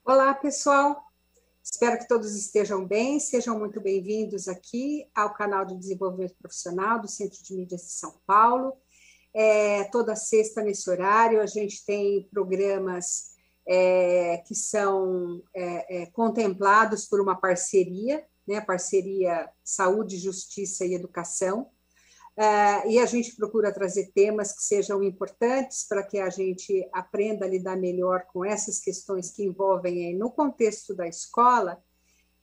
Olá, pessoal. Espero que todos estejam bem. Sejam muito bem-vindos aqui ao canal de desenvolvimento profissional do Centro de Mídias de São Paulo. Toda sexta, nesse horário, a gente tem programas que são contemplados por uma parceria, né? Parceria Saúde, Justiça e Educação. E a gente procura trazer temas que sejam importantes para que a gente aprenda a lidar melhor com essas questões que envolvem, no contexto da escola,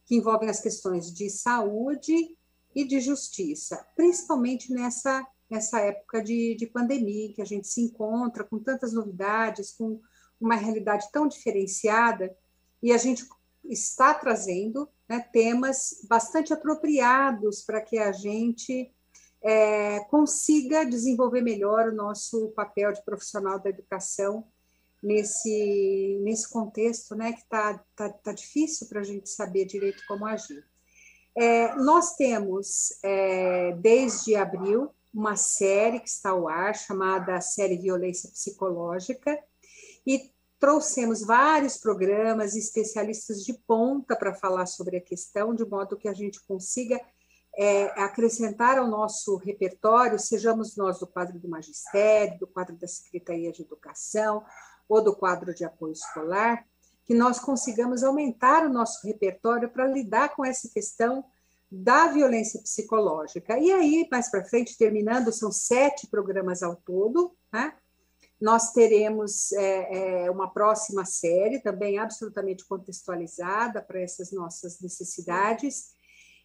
que envolvem as questões de saúde e de justiça, principalmente nessa época de pandemia, que a gente se encontra com tantas novidades, com uma realidade tão diferenciada, e a gente está trazendo, né, temas bastante apropriados para que a gente consiga desenvolver melhor o nosso papel de profissional da educação nesse contexto, né, que tá difícil para a gente saber direito como agir. Nós temos, desde abril, uma série que está ao ar, chamada Série Violência Psicológica, e trouxemos vários programas, especialistas de ponta para falar sobre a questão, de modo que a gente consiga acrescentar ao nosso repertório, sejamos nós do quadro do magistério, do quadro da Secretaria de Educação ou do quadro de apoio escolar, que nós consigamos aumentar o nosso repertório para lidar com essa questão da violência psicológica. E aí, mais para frente, terminando, são 7 programas ao todo, né? Nós teremos uma próxima série, também absolutamente contextualizada para essas nossas necessidades.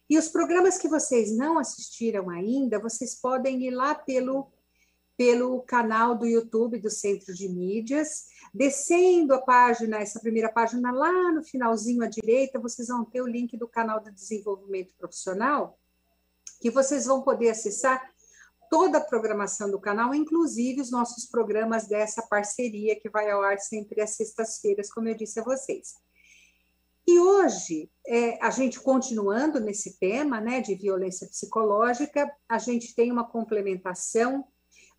E os programas que vocês não assistiram ainda, vocês podem ir lá pelo canal do YouTube do Centro de Mídias, descendo a página, essa primeira página, lá no finalzinho à direita, vocês vão ter o link do canal de desenvolvimento profissional, que vocês vão poder acessar toda a programação do canal, inclusive os nossos programas dessa parceria, que vai ao ar sempre às sextas-feiras, como eu disse a vocês. E hoje, a gente continuando nesse tema, né, de violência psicológica, a gente tem uma complementação,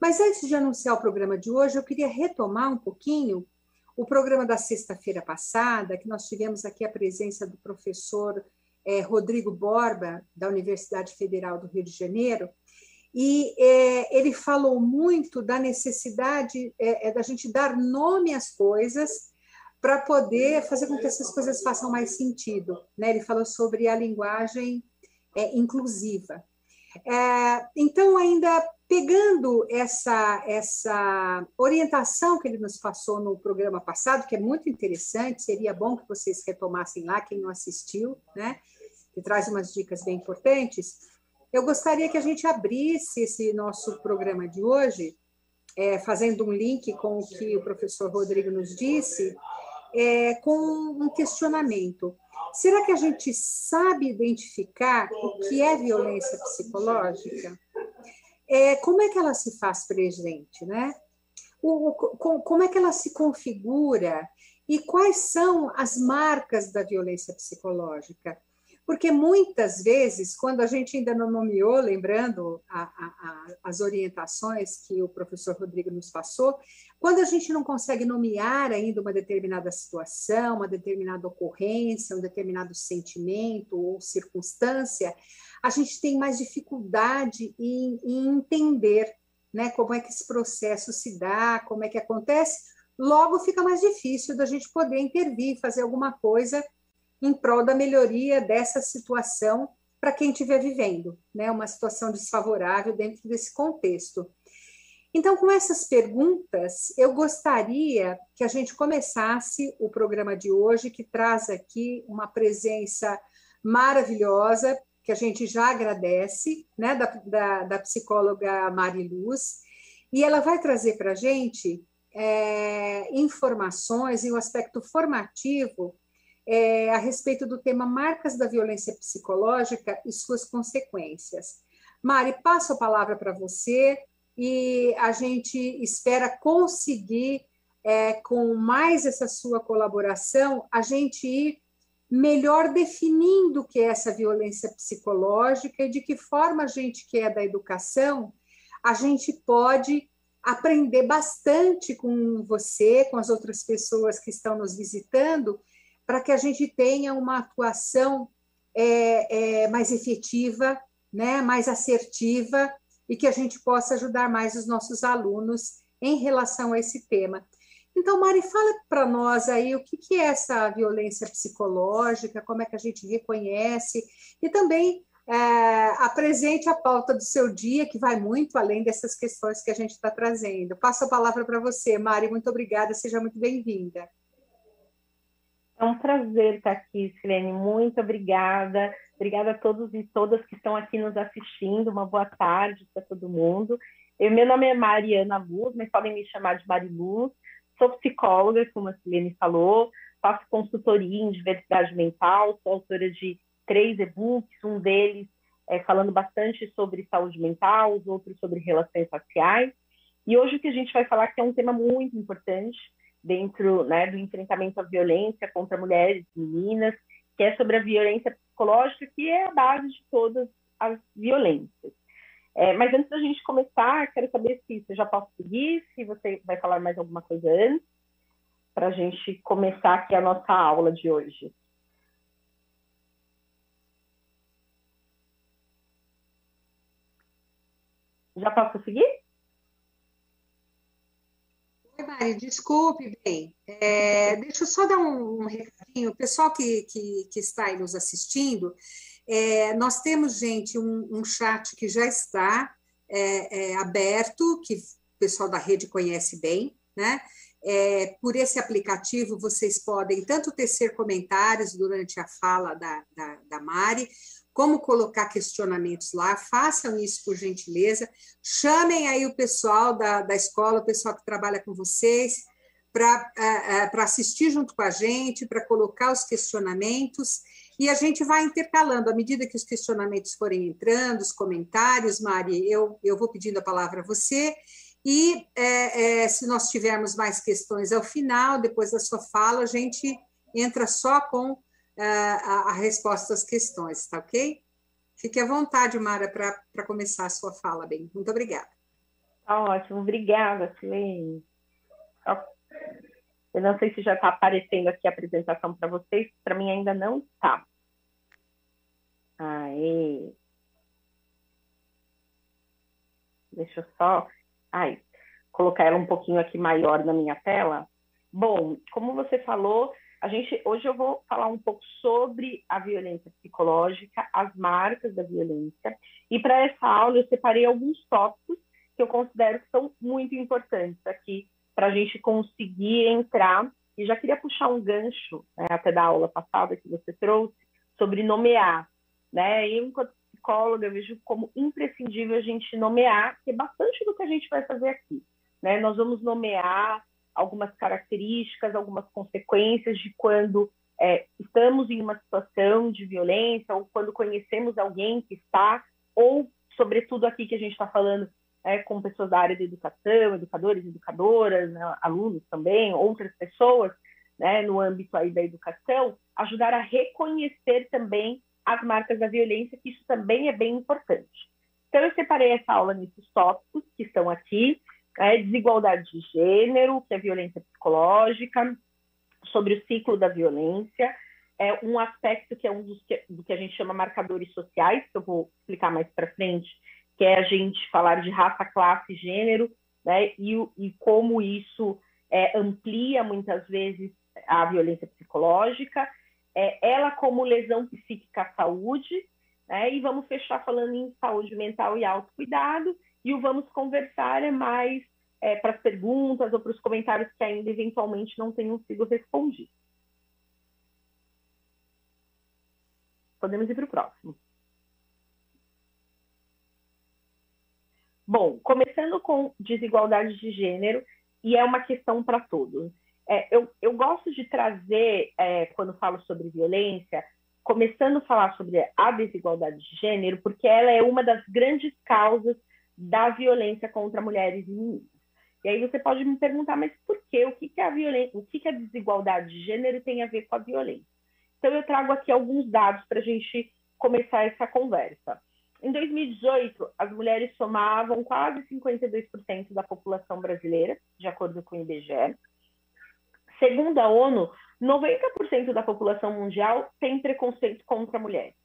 mas antes de anunciar o programa de hoje, eu queria retomar um pouquinho o programa da sexta-feira passada, que nós tivemos aqui a presença do professor Rodrigo Borba, da Universidade Federal do Rio de Janeiro, e ele falou muito da necessidade da gente dar nome às coisas, para poder fazer com que essas coisas façam mais sentido, né? Ele falou sobre a linguagem inclusiva. Então, ainda pegando essa orientação que ele nos passou no programa passado, que é muito interessante, seria bom que vocês retomassem lá, quem não assistiu, né? Que traz umas dicas bem importantes. Eu gostaria que a gente abrisse esse nosso programa de hoje, fazendo um link com o que o professor Rodrigo nos disse, com um questionamento. Será que a gente sabe identificar o que é violência psicológica? Como é que ela se faz presente, né? Como é que ela se configura? E quais são as marcas da violência psicológica? Porque muitas vezes, quando a gente ainda não nomeou, lembrando as orientações que o professor Rodrigo nos passou, quando a gente não consegue nomear ainda uma determinada situação, uma determinada ocorrência, um determinado sentimento ou circunstância, a gente tem mais dificuldade em entender, né, como é que esse processo se dá, como é que acontece, logo fica mais difícil da gente poder intervir, fazer alguma coisa em prol da melhoria dessa situação para quem estiver vivendo, né, uma situação desfavorável dentro desse contexto. Então, com essas perguntas, eu gostaria que a gente começasse o programa de hoje, que traz aqui uma presença maravilhosa, que a gente já agradece, né, da psicóloga Mariluz, e ela vai trazer para a gente informações e o aspecto formativo a respeito do tema Marcas da Violência Psicológica e suas consequências. Mari, passo a palavra para você e a gente espera conseguir, com mais essa sua colaboração, a gente ir melhor definindo o que é essa violência psicológica e de que forma a gente que é da educação, a gente pode aprender bastante com você, com as outras pessoas que estão nos visitando, para que a gente tenha uma atuação mais efetiva, né, mais assertiva, e que a gente possa ajudar mais os nossos alunos em relação a esse tema. Então, Mari, fala para nós aí o que é essa violência psicológica, como é que a gente reconhece, e também apresente a pauta do seu dia, que vai muito além dessas questões que a gente está trazendo. Passo a palavra para você, Mari, muito obrigada, seja muito bem-vinda. É um prazer estar aqui, Silene, muito obrigada. Obrigada a todos e todas que estão aqui nos assistindo, uma boa tarde para todo mundo. Meu nome é Mariana Luz, mas podem me chamar de Mari Luz. Sou psicóloga, como a Silene falou, faço consultoria em diversidade mental, sou autora de 3 e-books, um deles falando bastante sobre saúde mental, os outros sobre relações raciais. E hoje o que a gente vai falar que é um tema muito importante dentro, né, do enfrentamento à violência contra mulheres e meninas, que é sobre a violência psicológica, que é a base de todas as violências. Mas antes da gente começar, quero saber se eu já posso seguir, se você vai falar mais alguma coisa antes, para a gente começar aqui a nossa aula de hoje. Já posso seguir? Oi, Mari, desculpe, bem. Deixa eu só dar um recadinho. O pessoal que está aí nos assistindo, nós temos, gente, um chat que já está aberto, que o pessoal da rede conhece bem, né? Por esse aplicativo, vocês podem tanto tecer comentários durante a fala da Mari, como colocar questionamentos lá. Façam isso, por gentileza. Chamem aí o pessoal da escola, o pessoal que trabalha com vocês, para assistir junto com a gente, para colocar os questionamentos, e a gente vai intercalando, à medida que os questionamentos forem entrando, os comentários. Mari, eu vou pedindo a palavra a você, e se nós tivermos mais questões ao final, depois da sua fala, a gente entra só com a resposta às questões, tá ok? Fique à vontade, Mara, para começar a sua fala, bem. Muito obrigada. Tá ótimo, obrigada, Silene. Eu não sei se já está aparecendo aqui a apresentação para vocês, para mim ainda não está. Aí. Deixa eu só colocar ela um pouquinho aqui maior na minha tela. Bom, como você falou, hoje eu vou falar um pouco sobre a violência psicológica, as marcas da violência, e para essa aula eu separei alguns tópicos que eu considero que são muito importantes aqui para a gente conseguir entrar, e já queria puxar um gancho, né, até da aula passada que você trouxe, sobre nomear, né? Eu, enquanto psicóloga, eu vejo como imprescindível a gente nomear, que é bastante do que a gente vai fazer aqui, né? Nós vamos nomear algumas características, algumas consequências de quando estamos em uma situação de violência, ou quando conhecemos alguém que está, ou, sobretudo, aqui que a gente está falando com pessoas da área da educação, educadores, educadoras, né, alunos também, outras pessoas, né, no âmbito aí da educação, ajudar a reconhecer também as marcas da violência, que isso também é bem importante. Então, eu separei essa aula nesses tópicos que estão aqui: desigualdade de gênero, que é violência psicológica, sobre o ciclo da violência, um aspecto que é do que a gente chama marcadores sociais, que eu vou explicar mais para frente, que é a gente falar de raça, classe e gênero, né, e como isso amplia muitas vezes a violência psicológica, ela como lesão psíquica à saúde, né, e vamos fechar falando em saúde mental e autocuidado, e o vamos conversar mais para as perguntas ou para os comentários que ainda eventualmente não tenham sido respondidos. Podemos ir para o próximo. Bom, começando com desigualdade de gênero, e é uma questão para todos. Eu gosto de trazer, quando falo sobre violência, começando a falar sobre a desigualdade de gênero, porque ela é uma das grandes causas da violência contra mulheres e meninas. E aí você pode me perguntar, mas por quê? O que é a violência? O que a desigualdade de gênero tem a ver com a violência? Então eu trago aqui alguns dados para a gente começar essa conversa. Em 2018, as mulheres somavam quase 52% da população brasileira, de acordo com o IBGE. Segundo a ONU, 90% da população mundial tem preconceito contra mulheres.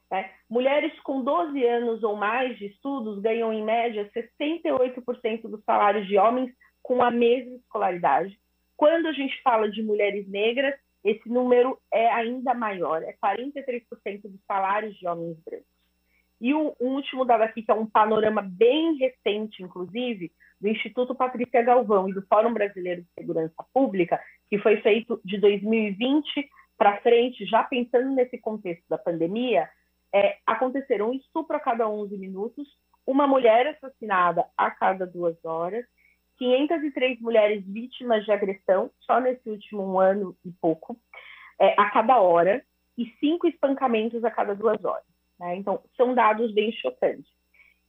Né? Mulheres com 12 anos ou mais de estudos ganham, em média, 68% dos salários de homens com a mesma escolaridade. Quando a gente fala de mulheres negras, esse número é ainda maior, é 43% dos salários de homens brancos. E o último dado aqui, que é um panorama bem recente, inclusive, do Instituto Patrícia Galvão e do Fórum Brasileiro de Segurança Pública, que foi feito de 2020 para frente, já pensando nesse contexto da pandemia, aconteceram um estupro a cada 11 minutos, uma mulher assassinada a cada 2 horas, 503 mulheres vítimas de agressão, só nesse último ano e pouco, a cada hora, e 5 espancamentos a cada 2 horas. Né? Então, são dados bem chocantes.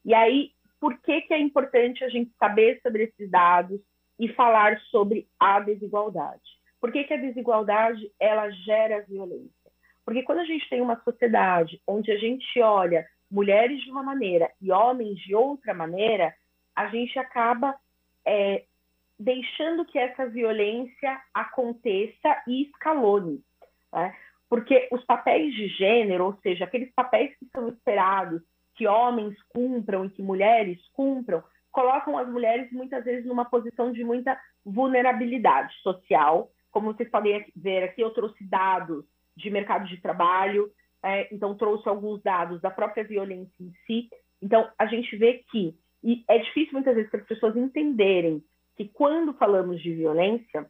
E aí, por que é importante a gente saber sobre esses dados e falar sobre a desigualdade? Por que a desigualdade ela gera violência? Porque quando a gente tem uma sociedade onde a gente olha mulheres de uma maneira e homens de outra maneira, a gente acaba deixando que essa violência aconteça e escalone. Né? Porque os papéis de gênero, ou seja, aqueles papéis que são esperados que homens cumpram e que mulheres cumpram, colocam as mulheres muitas vezes numa posição de muita vulnerabilidade social. Como vocês podem ver aqui, eu trouxe dados de mercado de trabalho, então trouxe alguns dados da própria violência em si. Então, a gente vê que, e é difícil muitas vezes para as pessoas entenderem que quando falamos de violência,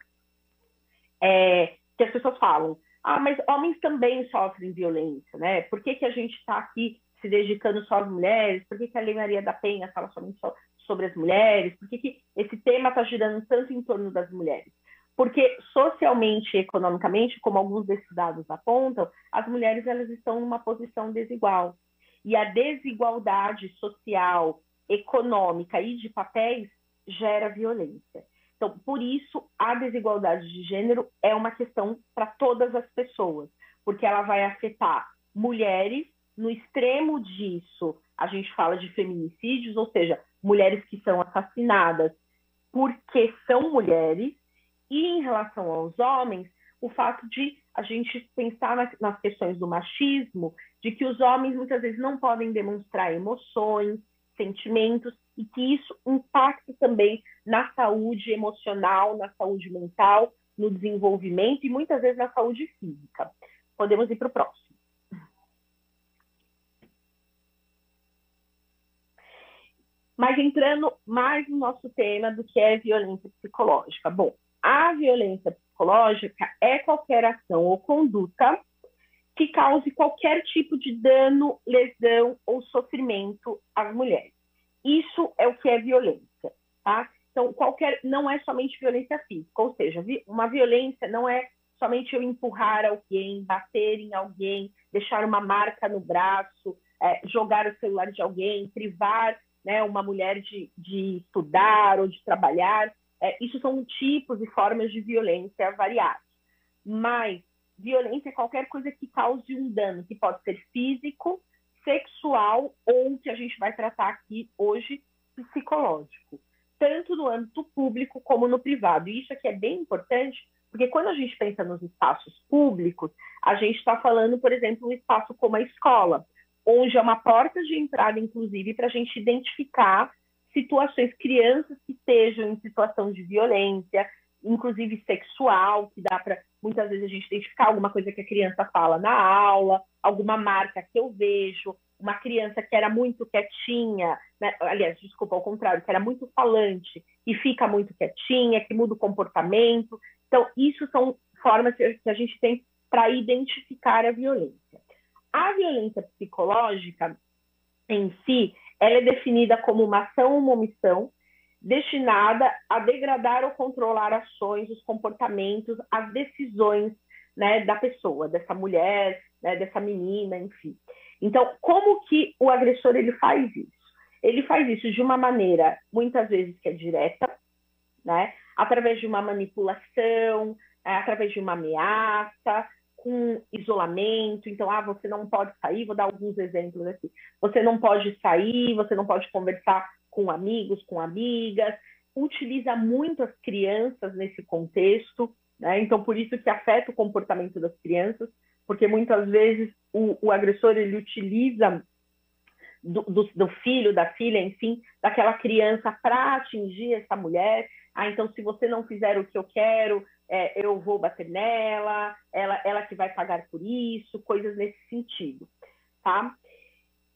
que as pessoas falam, mas homens também sofrem violência, né? Por que a gente está aqui se dedicando só às mulheres? Por que a Lei Maria da Penha fala somente sobre as mulheres? Por que esse tema está girando tanto em torno das mulheres? Porque socialmente e economicamente, como alguns desses dados apontam, as mulheres elas estão numa posição desigual. E a desigualdade social, econômica e de papéis gera violência. Então, por isso, a desigualdade de gênero é uma questão para todas as pessoas, porque ela vai afetar mulheres. No extremo disso, a gente fala de feminicídios, ou seja, mulheres que são assassinadas porque são mulheres, e em relação aos homens, o fato de a gente pensar nas questões do machismo, de que os homens muitas vezes não podem demonstrar emoções, sentimentos, e que isso impacta também na saúde emocional, na saúde mental, no desenvolvimento e muitas vezes na saúde física. Podemos ir para o próximo. Mas entrando mais no nosso tema do que é violência psicológica. Bom, a violência psicológica é qualquer ação ou conduta que cause qualquer tipo de dano, lesão ou sofrimento às mulheres. Isso é o que é violência, tá? Então, não é somente violência física, ou seja, uma violência não é somente eu empurrar alguém, bater em alguém, deixar uma marca no braço, jogar o celular de alguém, privar, né, uma mulher de estudar ou de trabalhar. Isso são tipos e formas de violência variadas. Mas violência é qualquer coisa que cause um dano, que pode ser físico, sexual ou, que a gente vai tratar aqui hoje, psicológico. Tanto no âmbito público como no privado. E isso aqui é bem importante, porque quando a gente pensa nos espaços públicos, a gente está falando, por exemplo, um espaço como a escola, onde é uma porta de entrada, inclusive, para a gente identificar situações, crianças que estejam em situação de violência, inclusive sexual, que dá para, muitas vezes, a gente identificar alguma coisa que a criança fala na aula, alguma marca que eu vejo, uma criança que era muito quietinha, né? Aliás, desculpa, ao contrário, que era muito falante e fica muito quietinha, que muda o comportamento. Então, isso são formas que a gente tem para identificar a violência. A violência psicológica, em si, ela é definida como uma ação ou uma omissão destinada a degradar ou controlar ações, os comportamentos, as decisões, né, da pessoa, dessa mulher, né, dessa menina, enfim. Então, como que o agressor ele faz isso? Ele faz isso de uma maneira, muitas vezes, que é direta, né, através de uma manipulação, através de uma ameaça, com isolamento. Então, você não pode sair, vou dar alguns exemplos aqui. Você não pode sair, você não pode conversar com amigos, com amigas. Utiliza muito as crianças nesse contexto. né? Então, por isso que afeta o comportamento das crianças, porque muitas vezes o agressor, ele utiliza do filho, da filha, enfim, daquela criança para atingir essa mulher. Ah, então, se você não fizer o que eu quero, eu vou bater nela, ela que vai pagar por isso, coisas nesse sentido, tá?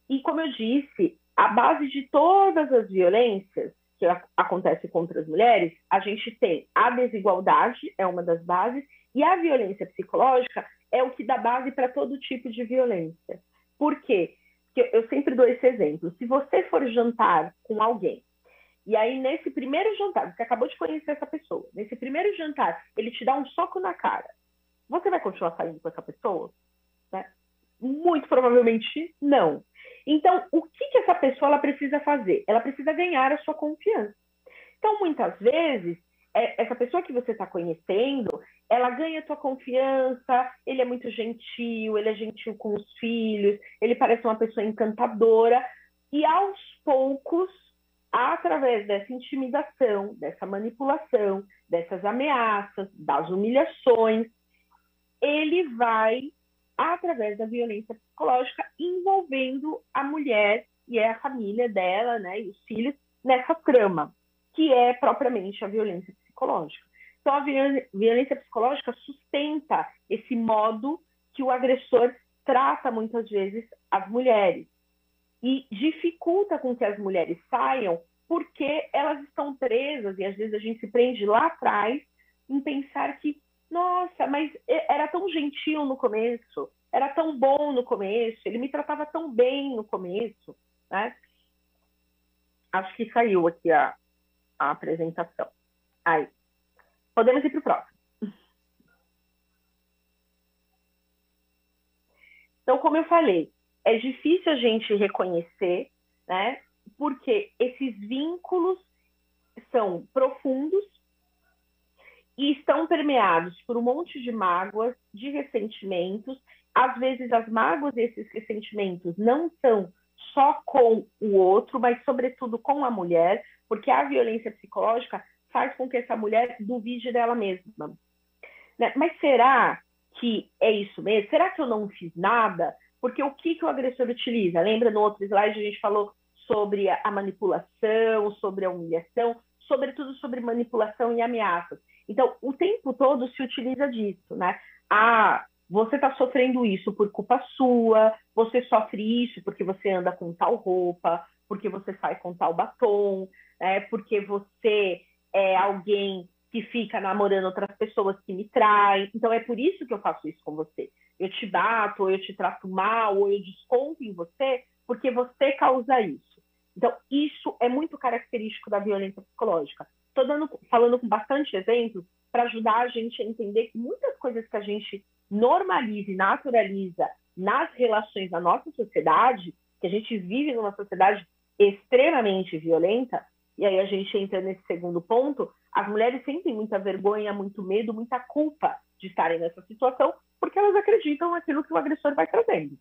E, como eu disse, a base de todas as violências que acontecem contra as mulheres, a gente tem a desigualdade, é uma das bases, e a violência psicológica é o que dá base para todo tipo de violência. Por quê? Porque eu sempre dou esse exemplo. Se você for jantar com alguém, e aí nesse primeiro jantar, você acabou de conhecer essa pessoa, nesse primeiro jantar, ele te dá um soco na cara, você vai continuar saindo com essa pessoa? Né? Muito provavelmente não. Então, o que essa pessoa ela precisa fazer? Ela precisa ganhar a sua confiança. Então, muitas vezes, essa pessoa que você está conhecendo, ela ganha a sua confiança, ele é muito gentil, ele é gentil com os filhos, ele parece uma pessoa encantadora, e aos poucos, através dessa intimidação, dessa manipulação, dessas ameaças, das humilhações, ele vai, através da violência psicológica, envolvendo a mulher e a família dela, né, e os filhos, nessa trama, que é propriamente a violência psicológica. Então, a violência psicológica sustenta esse modo que o agressor trata, muitas vezes, as mulheres. E dificulta com que as mulheres saiam porque elas estão presas, e às vezes a gente se prende lá atrás em pensar que, nossa, mas era tão gentil no começo, era tão bom no começo, ele me tratava tão bem no começo, né? Acho que saiu aqui a apresentação. Aí, podemos ir para o próximo. Então, como eu falei, é difícil a gente reconhecer, né? Porque esses vínculos são profundos e estão permeados por um monte de mágoas, de ressentimentos. Às vezes, as mágoas e esses ressentimentos não são só com o outro, mas, sobretudo, com a mulher, porque a violência psicológica faz com que essa mulher duvide dela mesma. Né? Mas será que é isso mesmo? Será que eu não fiz nada? Porque o que o agressor utiliza? Lembra, no outro slide a gente falou sobre a manipulação, sobre a humilhação, sobretudo sobre manipulação e ameaças. Então, o tempo todo se utiliza disso, né? Ah, você está sofrendo isso por culpa sua, você sofre isso porque você anda com tal roupa, porque você sai com tal batom, porque você é alguém que fica namorando outras pessoas que me traem. Então, é por isso que eu faço isso com você. Eu te bato, ou eu te trato mal, ou eu desconto em você, porque você causa isso. Então, isso é muito característico da violência psicológica. Estou falando com bastante exemplos para ajudar a gente a entender que muitas coisas que a gente normaliza e naturaliza nas relações da nossa sociedade, que a gente vive numa sociedade extremamente violenta, e aí a gente entra nesse segundo ponto, as mulheres sentem muita vergonha, muito medo, muita culpa de estarem nessa situação, porque elas acreditam naquilo que o agressor vai trazendo.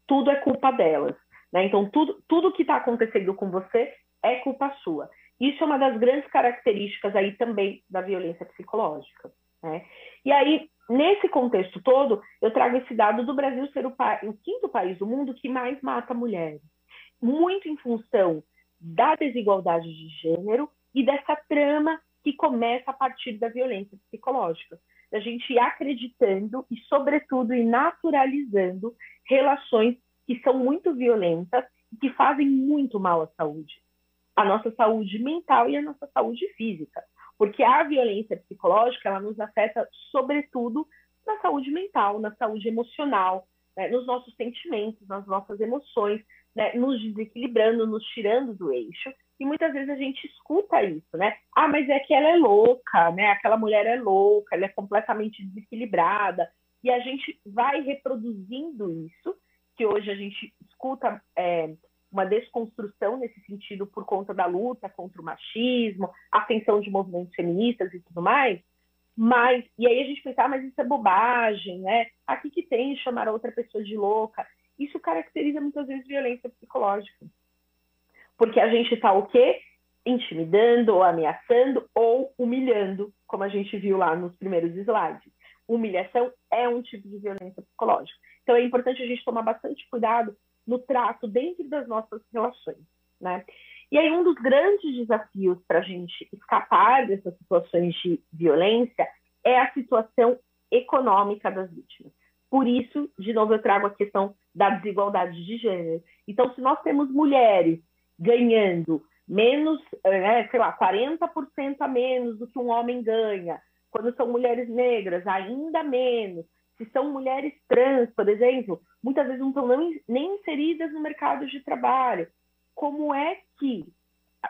Tudo é culpa delas. Né? Então, tudo que está acontecendo com você é culpa sua. Isso é uma das grandes características aí também da violência psicológica. Né? E aí, nesse contexto todo, eu trago esse dado do Brasil ser o 5º país do mundo que mais mata mulheres. Muito em função da desigualdade de gênero e dessa trama que começa a partir da violência psicológica. A gente ir acreditando e, sobretudo, ir naturalizando relações que são muito violentas e que fazem muito mal à saúde. A nossa saúde mental e a nossa saúde física. Porque a violência psicológica, ela nos afeta, sobretudo, na saúde mental, na saúde emocional, né, nos nossos sentimentos, nas nossas emoções, né, nos desequilibrando, nos tirando do eixo. E muitas vezes a gente escuta isso, né? Ah, mas é que ela é louca, né? Aquela mulher é louca, ela é completamente desequilibrada. E a gente vai reproduzindo isso, que hoje a gente escuta uma desconstrução nesse sentido por conta da luta contra o machismo, ascensão de movimentos feministas e tudo mais. E aí a gente pensa, mas isso é bobagem, né? Aqui que tem chamar a outra pessoa de louca. Isso caracteriza muitas vezes violência psicológica. Porque a gente está o quê? Intimidando, ou ameaçando, ou humilhando como a gente viu lá nos primeiros slides. Humilhação é um tipo de violência psicológica. Então, é importante a gente tomar bastante cuidado no trato dentro das nossas relações, né? E aí, um dos grandes desafios para a gente escapar dessas situações de violência é a situação econômica das vítimas. Por isso, de novo, eu trago a questão da desigualdade de gênero. Então, se nós temos mulheres ganhando menos, sei lá, 40% a menos do que um homem ganha, quando são mulheres negras, ainda menos, se são mulheres trans, por exemplo, muitas vezes não estão nem inseridas no mercado de trabalho. Como é que,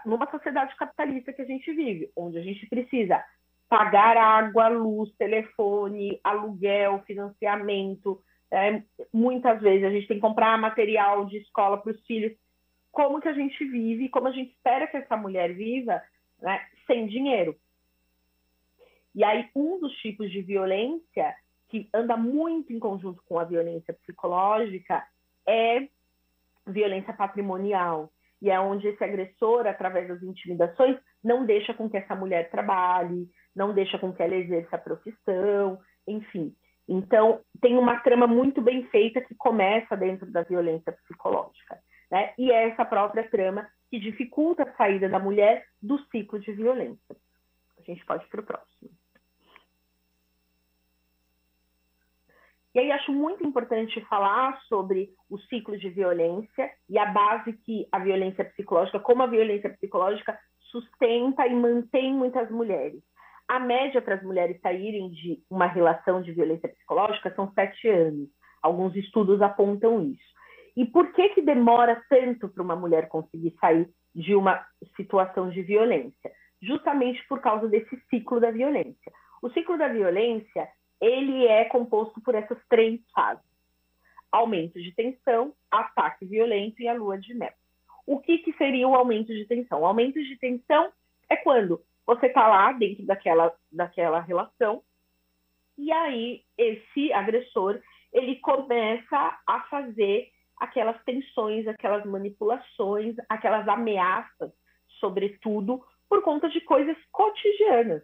numa sociedade capitalista que a gente vive, onde a gente precisa pagar água, luz, telefone, aluguel, financiamento, muitas vezes a gente tem que comprar material de escola para os filhos, como que a gente vive, como a gente espera que essa mulher viva, né, sem dinheiro? E aí, um dos tipos de violência que anda muito em conjunto com a violência psicológica é violência patrimonial. E é onde esse agressor, através das intimidações, não deixa com que essa mulher trabalhe, não deixa com que ela exerça a profissão, enfim. Então, tem uma trama muito bem feita que começa dentro da violência psicológica, né? E é essa própria trama que dificulta a saída da mulher do ciclo de violência. A gente pode ir para o próximo. E aí acho muito importante falar sobre o ciclo de violência e a base que a violência psicológica, como a violência psicológica sustenta e mantém muitas mulheres. A média para as mulheres saírem de uma relação de violência psicológica são 7 anos. Alguns estudos apontam isso. E por que demora tanto para uma mulher conseguir sair de uma situação de violência? Justamente por causa desse ciclo da violência. O ciclo da violência, ele é composto por essas 3 fases: aumento de tensão, ataque violento e a lua de mel. O que seria o aumento de tensão? O aumento de tensão é quando você está lá dentro daquela relação e aí esse agressor, ele começa a fazer aquelas tensões, aquelas manipulações, aquelas ameaças, sobretudo por conta de coisas cotidianas,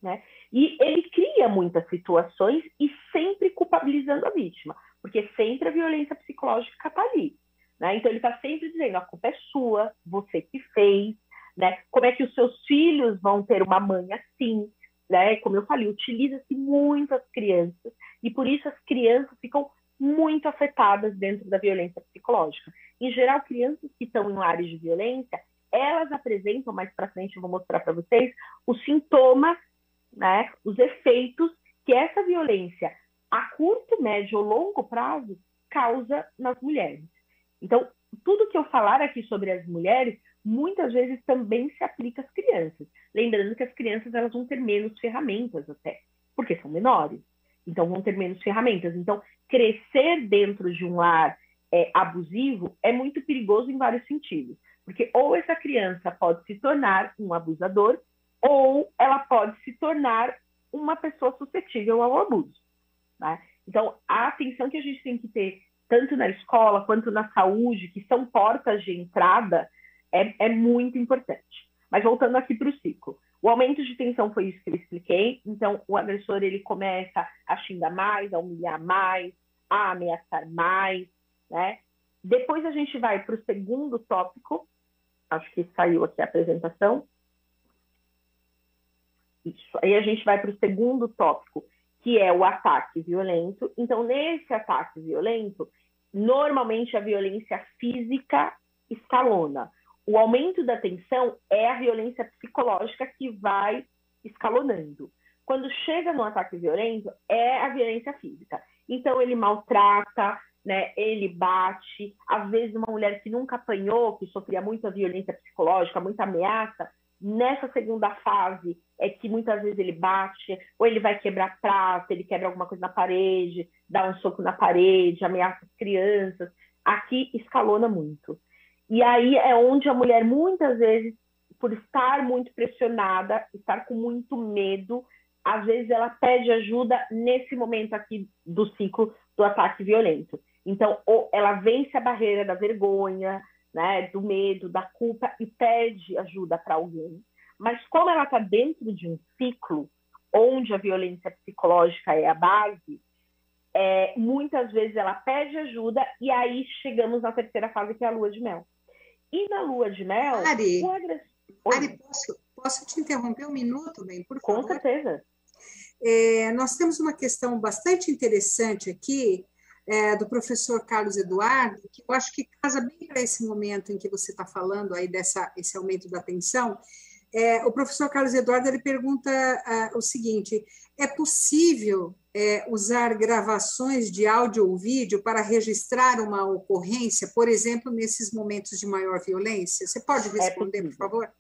né? E ele cria muitas situações e sempre culpabilizando a vítima, porque sempre a violência psicológica está ali, né? Então ele está sempre dizendo: a culpa é sua, você que fez, né? Como é que os seus filhos vão ter uma mãe assim, né? Como eu falei, utiliza-se muito as crianças e por isso as crianças ficam muito afetadas dentro da violência psicológica. Em geral, crianças que estão em áreas de violência, elas apresentam, mais para frente eu vou mostrar para vocês, os sintomas, né, os efeitos que essa violência a curto, médio ou longo prazo causa nas mulheres. Então, tudo que eu falar aqui sobre as mulheres, muitas vezes também se aplica às crianças. Lembrando que as crianças elas vão ter menos ferramentas até, porque são menores. Então, vão ter menos ferramentas. Então, crescer dentro de um lar abusivo é muito perigoso em vários sentidos. Porque ou essa criança pode se tornar um abusador, ou ela pode se tornar uma pessoa suscetível ao abuso, né? Então, a atenção que a gente tem que ter, tanto na escola quanto na saúde, que são portas de entrada, é muito importante. Mas voltando aqui para o ciclo. O aumento de tensão foi isso que eu expliquei. Então, o agressor ele começa a xingar mais, a humilhar mais, a ameaçar mais, né? Depois a gente vai para o segundo tópico. Acho que saiu aqui a apresentação. Isso. Aí a gente vai para o segundo tópico, que é o ataque violento. Então, nesse ataque violento, normalmente a violência física escalona. O aumento da tensão é a violência psicológica que vai escalonando. Quando chega no ataque violento, é a violência física. Então, ele maltrata, né? Ele bate. Às vezes, uma mulher que nunca apanhou, que sofria muita violência psicológica, muita ameaça, nessa segunda fase é que muitas vezes ele bate, ou ele vai quebrar prato, ele quebra alguma coisa na parede, dá um soco na parede, ameaça as crianças. Aqui escalona muito. E aí é onde a mulher, muitas vezes, por estar muito pressionada, estar com muito medo, às vezes ela pede ajuda nesse momento aqui do ciclo do ataque violento. Então, ou ela vence a barreira da vergonha, né, do medo, da culpa e pede ajuda para alguém. Mas como ela está dentro de um ciclo, onde a violência psicológica é a base, muitas vezes ela pede ajuda e aí chegamos na terceira fase, que é a lua de mel. E na lua de mel... Ari, posso te interromper um minuto, bem, por favor? Com certeza. Nós temos uma questão bastante interessante aqui, do professor Carlos Eduardo, que eu acho que casa bem para esse momento em que você está falando aí esse aumento da tensão. O professor Carlos Eduardo ele pergunta o seguinte: é possível usar gravações de áudio ou vídeo para registrar uma ocorrência, por exemplo, nesses momentos de maior violência? Você pode responder, por favor?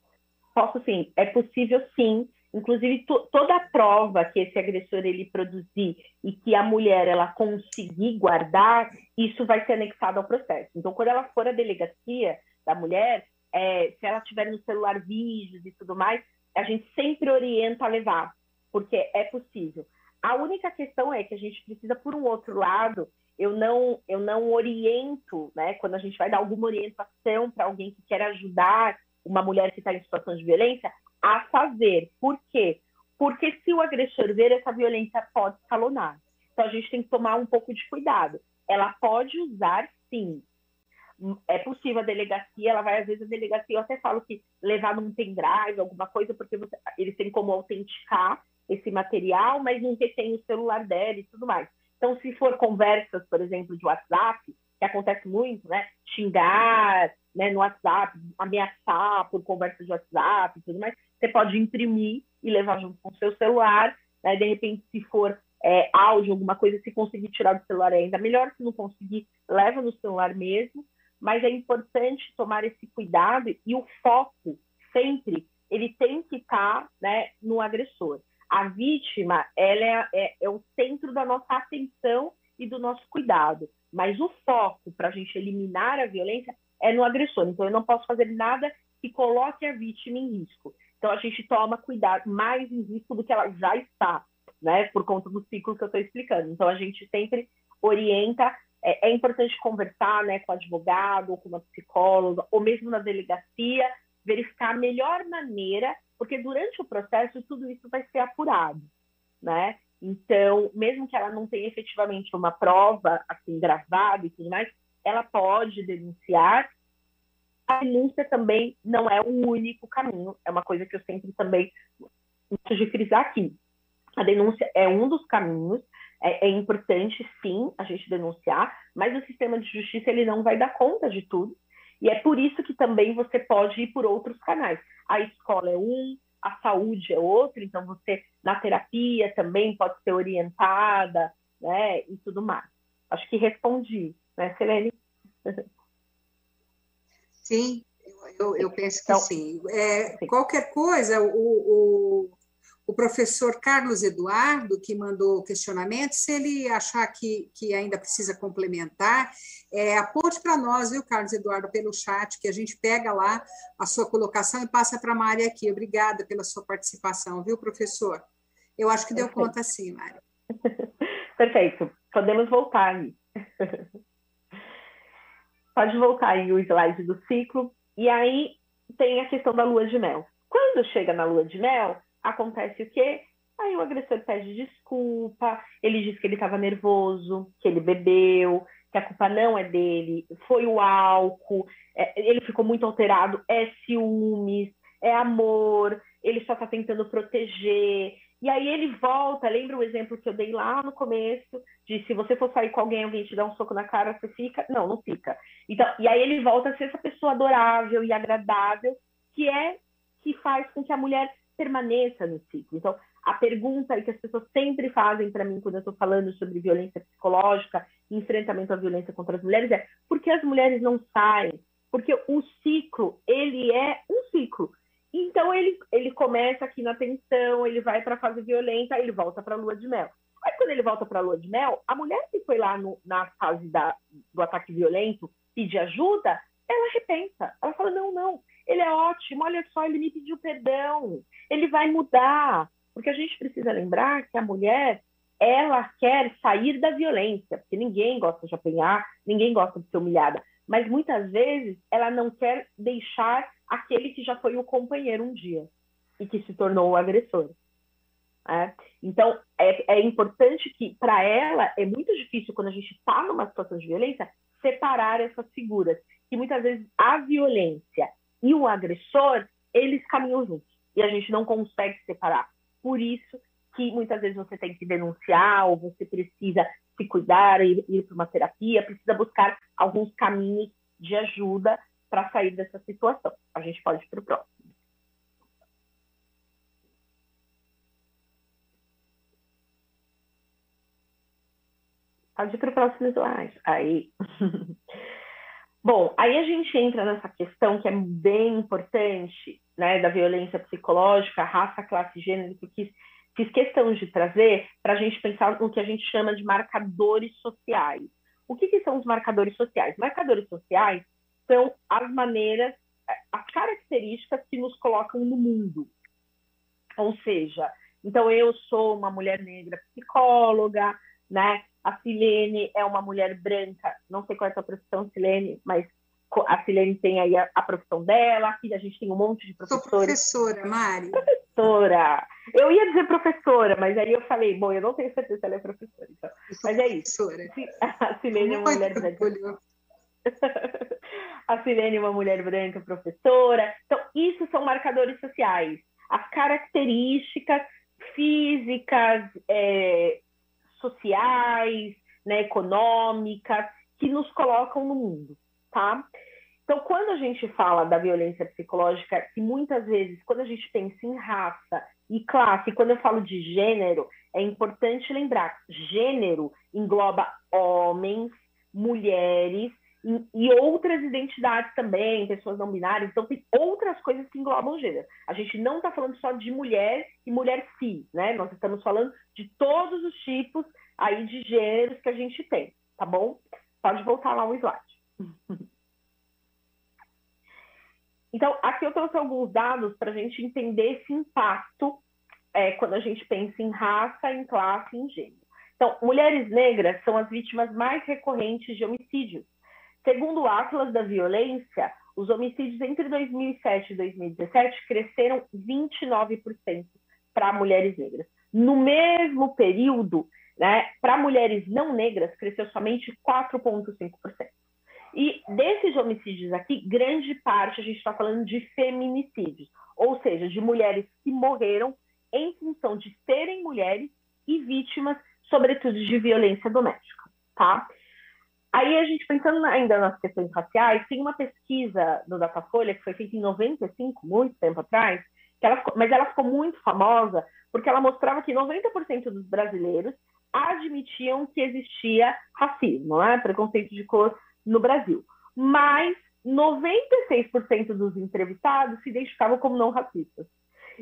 Posso sim, é possível sim. Inclusive, toda a prova que esse agressor ele produzir e que a mulher ela conseguir guardar, isso vai ser anexado ao processo. Então, quando ela for à delegacia da mulher, se ela tiver no celular vídeos e tudo mais, a gente sempre orienta a levar, porque é possível. A única questão é que a gente precisa, por um outro lado, eu não oriento, né, quando a gente vai dar alguma orientação para alguém que quer ajudar uma mulher que está em situação de violência, a fazer. Por quê? Porque se o agressor ver, essa violência pode escalonar. Então, a gente tem que tomar um pouco de cuidado. Ela pode usar, sim. É possível a delegacia, ela vai, às vezes, a delegacia, eu até falo que levar num pendrive, alguma coisa, porque eles têm como autenticar esse material, mas não retém o celular dela e tudo mais. Então, se for conversas, por exemplo, de WhatsApp, que acontece muito, né? Xingar, né, no WhatsApp, ameaçar por conversa de WhatsApp e tudo mais, você pode imprimir e levar junto com o seu celular, né? De repente, se for áudio, alguma coisa, se conseguir tirar do celular é ainda melhor, se não conseguir, leva no celular mesmo, mas é importante tomar esse cuidado e o foco, sempre, ele tem que estar, né, no agressor. A vítima, ela é o centro da nossa atenção e do nosso cuidado, mas o foco para a gente eliminar a violência é no agressor. Então, eu não posso fazer nada que coloque a vítima em risco. Então, a gente toma cuidado, mais em risco do que ela já está, né? Por conta do ciclo que eu estou explicando. Então, a gente sempre orienta. É importante conversar, né, com o advogado, ou com uma psicóloga, ou mesmo na delegacia, verificar a melhor maneira, porque durante o processo tudo isso vai ser apurado, né? Então, mesmo que ela não tenha efetivamente uma prova assim, gravada e tudo mais, ela pode denunciar. A denúncia também não é o único caminho, é uma coisa que eu sempre também gosto de frisar aqui. A denúncia é um dos caminhos, é importante sim a gente denunciar, mas o sistema de justiça ele não vai dar conta de tudo, e é por isso que também você pode ir por outros canais. A escola é um, a saúde é outro, então você na terapia também pode ser orientada, né, e tudo mais. Acho que respondi, né, Selene? Sim, eu penso que então, sim. Qualquer coisa, o professor Carlos Eduardo, que mandou o questionamento, se ele achar que ainda precisa complementar, aponte para nós, viu, Carlos Eduardo, pelo chat, que a gente pega lá a sua colocação e passa para a Mari aqui. Obrigada pela sua participação, viu, professor? Eu acho que deu conta sim, Mari. Perfeito. Podemos voltar aí. Pode voltar aí o slide do ciclo. E aí tem a questão da lua de mel. Quando chega na lua de mel, acontece o quê? Aí o agressor pede desculpa, ele diz que ele estava nervoso, que ele bebeu, que a culpa não é dele, foi o álcool, ele ficou muito alterado, é ciúmes, é amor, ele só está tentando proteger. E aí ele volta, lembra o exemplo que eu dei lá no começo, de se você for sair com alguém te dá um soco na cara, você fica? Não, não fica. Então, e aí ele volta a ser essa pessoa adorável e agradável, que faz com que a mulher permaneça no ciclo. Então, a pergunta que as pessoas sempre fazem para mim quando eu estou falando sobre violência psicológica, enfrentamento à violência contra as mulheres, é por que as mulheres não saem? Porque o ciclo, ele é um ciclo. Então, ele começa aqui na tensão, ele vai para a fase violenta, ele volta para a lua de mel. Mas quando ele volta para a lua de mel, a mulher que foi lá na fase do ataque violento pedir ajuda, ela repensa. Ela fala, não, ele é ótimo, olha só, ele me pediu perdão, ele vai mudar. Porque a gente precisa lembrar que a mulher, ela quer sair da violência, porque ninguém gosta de apanhar, ninguém gosta de ser humilhada. Mas muitas vezes ela não quer deixar aquele que já foi o companheiro um dia e que se tornou o agressor. né? Então, é importante que, para ela, é muito difícil, quando a gente está numa situação de violência, separar essas figuras. Que muitas vezes a violência e o agressor, eles caminham juntos. E a gente não consegue separar. Por isso que muitas vezes você tem que denunciar, ou você precisa se cuidar, ir para uma terapia, precisa buscar alguns caminhos de ajuda para sair dessa situação. A gente pode ir para o próximo. Pode ir para o próximo slide. Aí. Bom, aí a gente entra nessa questão que é bem importante, né, da violência psicológica, raça, classe e gênero, que fiz questão de trazer para a gente pensar no que a gente chama de marcadores sociais. O que são os marcadores sociais? Marcadores sociais são as maneiras, as características que nos colocam no mundo. Ou seja, então eu sou uma mulher negra psicóloga, né? A Silene é uma mulher branca, não sei qual é a sua profissão, Silene, mas a Silene tem aí a profissão dela, aqui a gente tem um monte de professores. Sou professora, Mari. Professora. Eu ia dizer professora, mas aí eu falei, bom, eu não tenho certeza se ela é professora. Então. Mas é isso. A Silene é uma mulher branca. A Silene é uma mulher branca, professora. Então, isso são marcadores sociais. As características físicas, sociais, né, econômicas, que nos colocam no mundo, tá? Então, quando a gente fala da violência psicológica, que muitas vezes, quando a gente pensa em raça e classe, quando eu falo de gênero, é importante lembrar, gênero engloba homens, mulheres e outras identidades também, pessoas não binárias, então tem outras coisas que englobam gênero. A gente não está falando só de mulher e mulher cis, né? Nós estamos falando de todos os tipos aí de gêneros que a gente tem, tá bom? Pode voltar lá o slide. Então, aqui eu trouxe alguns dados para a gente entender esse impacto quando a gente pensa em raça, em classe e em gênero. Então, mulheres negras são as vítimas mais recorrentes de homicídios. Segundo o Atlas da Violência, os homicídios entre 2007 e 2017 cresceram 29% para mulheres negras. No mesmo período, né, para mulheres não negras, cresceu somente 4,5%. E desses homicídios aqui, grande parte a gente está falando de feminicídios, ou seja, de mulheres que morreram em função de serem mulheres e vítimas, sobretudo, de violência doméstica, tá? Aí a gente, pensando ainda nas questões raciais, tem uma pesquisa do Datafolha que foi feita em 95, muito tempo atrás, mas ela ficou muito famosa porque ela mostrava que 90% dos brasileiros admitiam que existia racismo, né? Preconceito de cor no Brasil. Mas 96% dos entrevistados se identificavam como não racistas.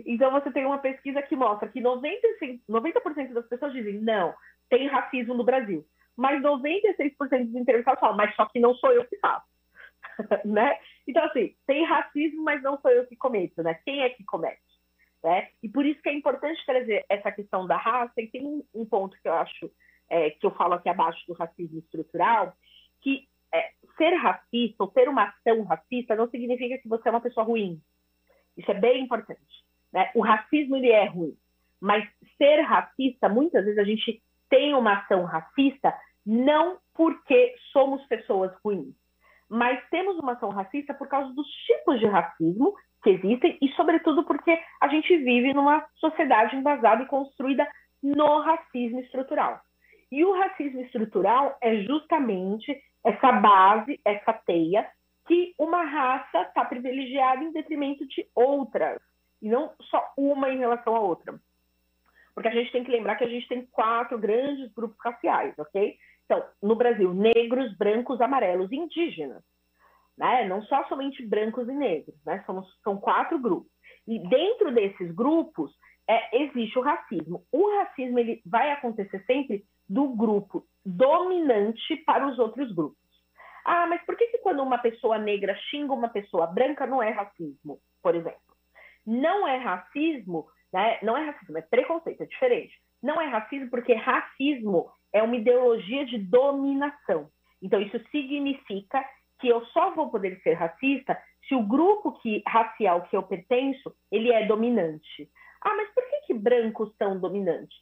Então você tem uma pesquisa que mostra que 90% das pessoas dizem não, tem racismo no Brasil. Mas 96% dos entrevistados falam, mas só que não sou eu que faço. Né? Então, assim, tem racismo, mas não sou eu que cometo, né? Quem é que comete? Né? E por isso que é importante trazer essa questão da raça, e tem um ponto que eu acho, que eu falo aqui abaixo do racismo estrutural, que ser racista ou ter uma ação racista não significa que você é uma pessoa ruim. Isso é bem importante. Né? O racismo, ele é ruim. Mas ser racista, muitas vezes a gente tem uma ação racista não porque somos pessoas ruins, mas temos uma ação racista por causa dos tipos de racismo que existem e, sobretudo, porque a gente vive numa sociedade embasada e construída no racismo estrutural. E o racismo estrutural é justamente essa base, essa teia, que uma raça está privilegiada em detrimento de outras, e não só uma em relação à outra. Porque a gente tem que lembrar que a gente tem 4 grandes grupos raciais, ok? Então, no Brasil, negros, brancos, amarelos e indígenas. Né? Não só somente brancos e negros, né? São 4 grupos. E dentro desses grupos, existe o racismo. O racismo ele vai acontecer sempre do grupo dominante para os outros grupos. Ah, mas por que quando uma pessoa negra xinga uma pessoa branca não é racismo, por exemplo? Não é racismo, né? Não é racismo, é preconceito, é diferente. Não é racismo porque racismo é uma ideologia de dominação. Então, isso significa que eu só vou poder ser racista se o grupo racial que eu pertenço, ele é dominante. Ah, mas por que brancos são dominantes?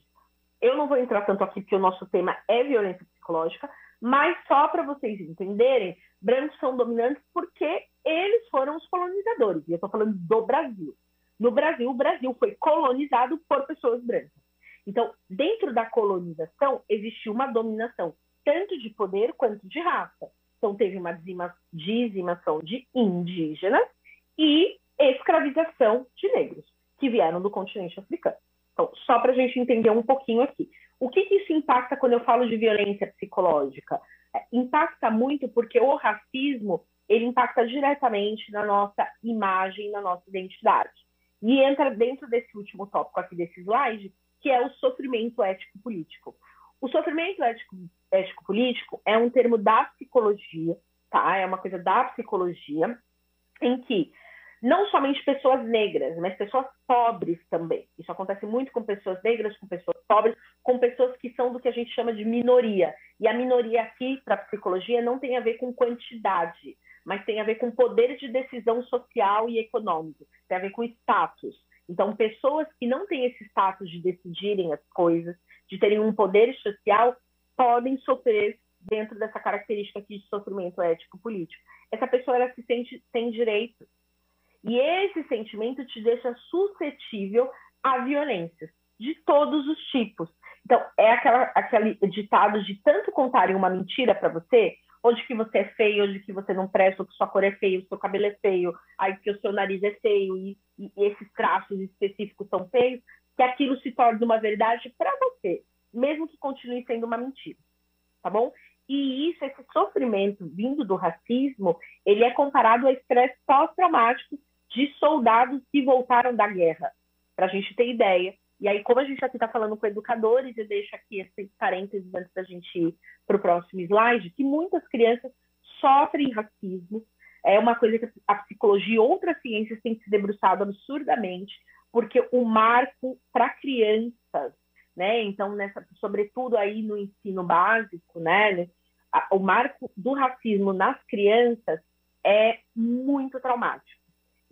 Eu não vou entrar tanto aqui, porque o nosso tema é violência psicológica, mas só para vocês entenderem, brancos são dominantes porque eles foram os colonizadores. E eu estou falando do Brasil. No Brasil, o Brasil foi colonizado por pessoas brancas. Então, dentro da colonização, existiu uma dominação, tanto de poder quanto de raça. Então, teve uma dizimação de indígenas e escravização de negros, que vieram do continente africano. Então, só para a gente entender um pouquinho aqui. O que isso impacta quando eu falo de violência psicológica? Impacta muito porque o racismo, ele impacta diretamente na nossa imagem, na nossa identidade. E entra dentro desse último tópico aqui desse slide, que é o sofrimento ético-político. O sofrimento ético-político é um termo da psicologia, tá? É uma coisa da psicologia, em que não somente pessoas negras, mas pessoas pobres também. Isso acontece muito com pessoas negras, com pessoas pobres, com pessoas que são do que a gente chama de minoria. E a minoria aqui, para a psicologia, não tem a ver com quantidade, mas tem a ver com poder de decisão social e econômico. Tem a ver com status. Então, pessoas que não têm esse status de decidirem as coisas, de terem um poder social, podem sofrer dentro dessa característica aqui de sofrimento ético-político. Essa pessoa, ela se sente sem direitos. E esse sentimento te deixa suscetível a violências de todos os tipos. Então, é aquele ditado de tanto contarem uma mentira para você, ou de que você é feio, ou de que você não presta, ou que sua cor é feia, o seu cabelo é feio, aí que o seu nariz é feio, e esses traços específicos são feios, que aquilo se torna uma verdade para você, mesmo que continue sendo uma mentira, tá bom? E isso, esse sofrimento vindo do racismo, ele é comparado ao estresse pós-traumático de soldados que voltaram da guerra, para a gente ter ideia. E aí, como a gente aqui está falando com educadores, eu deixo aqui esse parênteses antes da gente ir para o próximo slide, que muitas crianças sofrem racismo. É uma coisa que a psicologia e outras ciências têm se debruçado absurdamente, porque o marco para crianças, né? Então, sobretudo aí no ensino básico, né? O marco do racismo nas crianças é muito traumático.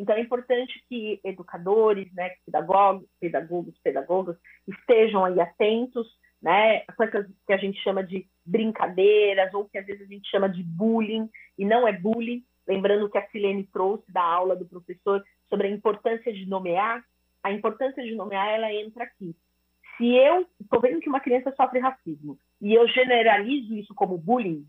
Então, é importante que educadores, né, pedagogas estejam aí atentos, né, com essas que a gente chama de brincadeiras, ou que às vezes a gente chama de bullying, e não é bullying. Lembrando que a Silene trouxe da aula do professor sobre a importância de nomear. A importância de nomear, ela entra aqui. Se eu estou vendo que uma criança sofre racismo, e eu generalizo isso como bullying,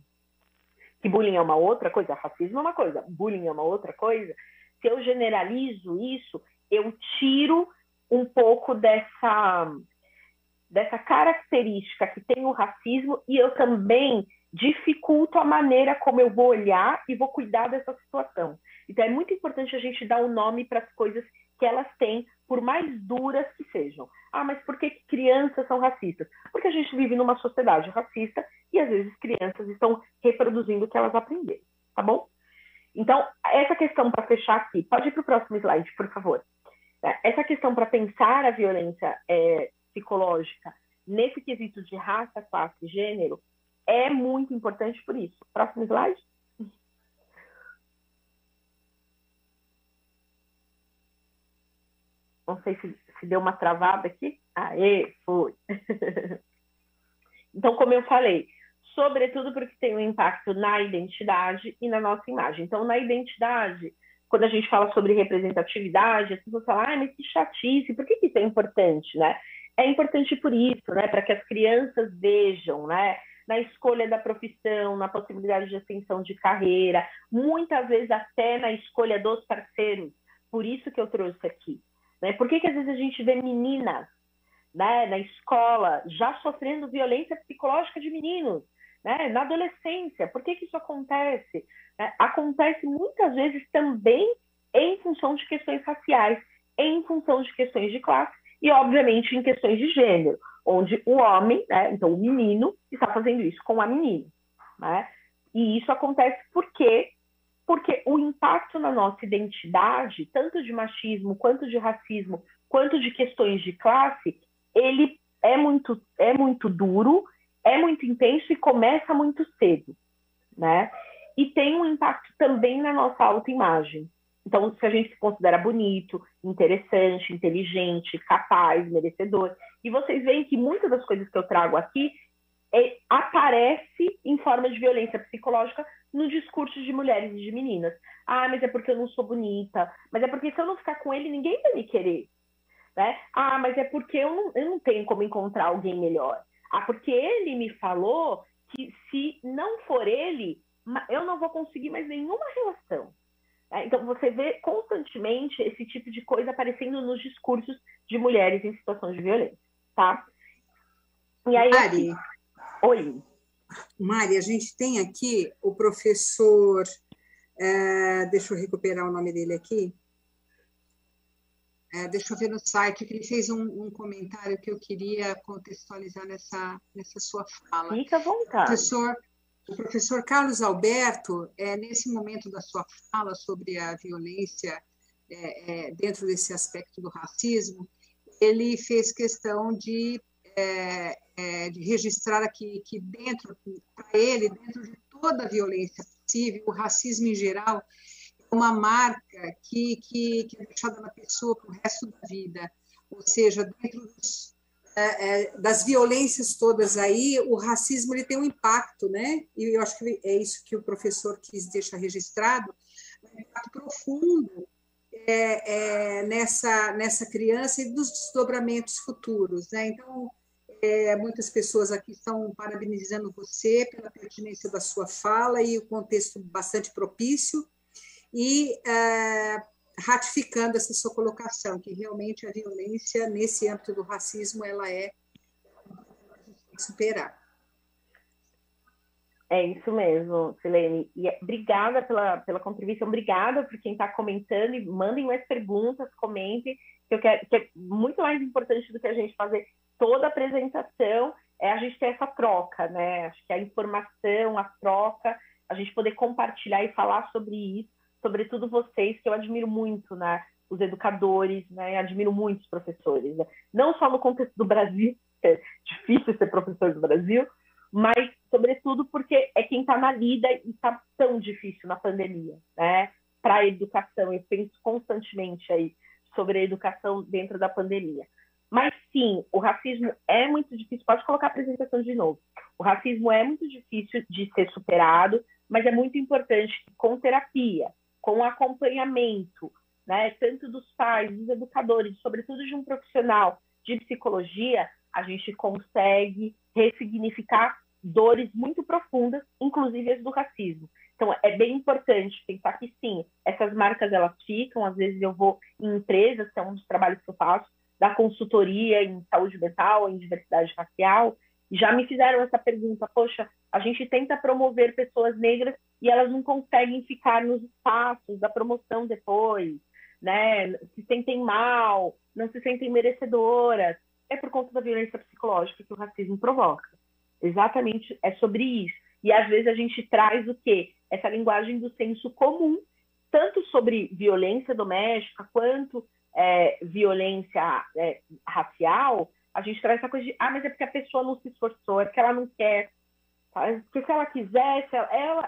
que bullying é uma outra coisa, racismo é uma coisa, bullying é uma outra coisa, se eu generalizo isso, eu tiro um pouco dessa característica que tem o racismo e eu também dificulto a maneira como eu vou olhar e vou cuidar dessa situação. Então, é muito importante a gente dar um nome para as coisas que elas têm, por mais duras que sejam. Ah, mas por que crianças são racistas? Porque a gente vive numa sociedade racista e, às vezes, crianças estão reproduzindo o que elas aprenderam, tá bom? Então, essa questão para fechar aqui, pode ir para o próximo slide, por favor. Essa questão para pensar a violência psicológica nesse quesito de raça, classe e gênero é muito importante por isso. Próximo slide. Não sei se deu uma travada aqui. Aê, foi. Então, como eu falei, sobretudo porque tem um impacto na identidade e na nossa imagem. Então, na identidade, quando a gente fala sobre representatividade, as pessoas falam, mas que chatice, por que isso é importante, né? É importante por isso, né? Para que as crianças vejam, né? Na escolha da profissão, na possibilidade de ascensão de carreira, muitas vezes até na escolha dos parceiros. Por isso que eu trouxe aqui. Né? Por que às vezes a gente vê meninas, né, na escola já sofrendo violência psicológica de meninos? Né? Na adolescência, por que isso acontece? Acontece muitas vezes também em função de questões raciais, em função de questões de classe e, obviamente, em questões de gênero, onde o homem, né, então o menino, está fazendo isso com a menina. Né? E isso acontece porque o impacto na nossa identidade, tanto de machismo, quanto de racismo, quanto de questões de classe, ele é muito duro, é muito intenso e começa muito cedo, né? E tem um impacto também na nossa autoimagem. Então, se a gente se considera bonito, interessante, inteligente, capaz, merecedor, e vocês veem que muitas das coisas que eu trago aqui aparece em forma de violência psicológica no discurso de mulheres e de meninas. Ah, mas é porque eu não sou bonita, mas é porque se eu não ficar com ele, ninguém vai me querer. Né? Ah, mas é porque eu não tenho como encontrar alguém melhor. Ah, porque ele me falou que se não for ele, eu não vou conseguir mais nenhuma relação. Então, você vê constantemente esse tipo de coisa aparecendo nos discursos de mulheres em situações de violência, tá? E aí, Mari, oi. Mari, a gente tem aqui o professor, deixa eu recuperar o nome dele aqui, deixa eu ver no site, que ele fez um comentário que eu queria contextualizar nessa sua fala. Fica à vontade. O professor Carlos Alberto, nesse momento da sua fala sobre a violência dentro desse aspecto do racismo, ele fez questão de registrar aqui que para ele, dentro de toda a violência possível, o racismo em geral é uma marca que é deixada na pessoa para o resto da vida. Ou seja, dentro das violências todas aí, o racismo ele tem um impacto, né? E eu acho que é isso que o professor quis deixar registrado, um impacto profundo nessa criança e dos desdobramentos futuros, né? Então, muitas pessoas aqui estão parabenizando você pela pertinência da sua fala e o contexto bastante propício e ratificando essa sua colocação, que realmente a violência nesse âmbito do racismo ela a gente tem que superar. É isso mesmo, Silene. E obrigada pela contribuição, obrigada por quem está comentando e mandem mais perguntas, comentem, que é muito mais importante do que a gente fazer toda a apresentação, é a gente ter essa troca, né? Acho que a informação, a troca, a gente poder compartilhar e falar sobre isso, sobretudo vocês, que eu admiro muito, né? Os educadores, né? Admiro muito os professores, né? Não só no contexto do Brasil, que é difícil ser professor do Brasil, mas, sobretudo, porque é quem está na lida e está tão difícil na pandemia, né? Para a educação, eu penso constantemente aí sobre a educação dentro da pandemia. Mas, sim, o racismo é muito difícil, pode colocar a apresentação de novo, o racismo é muito difícil de ser superado, mas é muito importante que com terapia, com acompanhamento, né, tanto dos pais, dos educadores, sobretudo de um profissional de psicologia, a gente consegue ressignificar dores muito profundas, inclusive as do racismo. Então, é bem importante pensar que, sim, essas marcas, elas ficam, às vezes eu vou em empresas, que é um dos trabalhos que eu faço, da consultoria em saúde mental, em diversidade racial, e já me fizeram essa pergunta, poxa, a gente tenta promover pessoas negras e elas não conseguem ficar nos espaços da promoção depois, né? Se sentem mal, não se sentem merecedoras. É por conta da violência psicológica que o racismo provoca. Exatamente, é sobre isso. E às vezes a gente traz o quê? Essa linguagem do senso comum, tanto sobre violência doméstica quanto violência racial, a gente traz essa coisa de, mas é porque a pessoa não se esforçou, é porque ela não quer, porque se ela quisesse,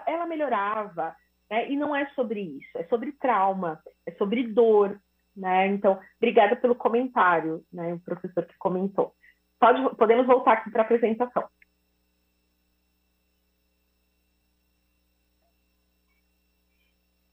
ela melhorava, né? E não é sobre isso, é sobre trauma, é sobre dor, né? Então, obrigada pelo comentário, né? O professor que comentou. Podemos voltar aqui para a apresentação.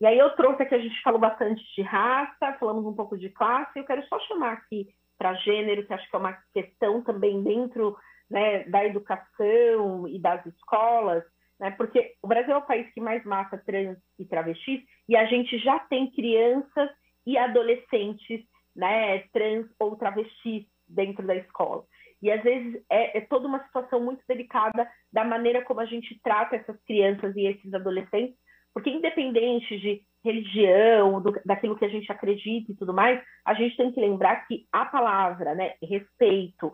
E aí eu trouxe aqui, a gente falou bastante de raça, falamos um pouco de classe, eu quero só chamar aqui para gênero, que acho que é uma questão também dentro, né, da educação e das escolas, né, porque o Brasil é o país que mais mata trans e travestis, e a gente já tem crianças e adolescentes, né, trans ou travestis dentro da escola. E às vezes é toda uma situação muito delicada da maneira como a gente trata essas crianças e esses adolescentes, porque independente de religião, daquilo que a gente acredita e tudo mais, a gente tem que lembrar que a palavra, né, respeito,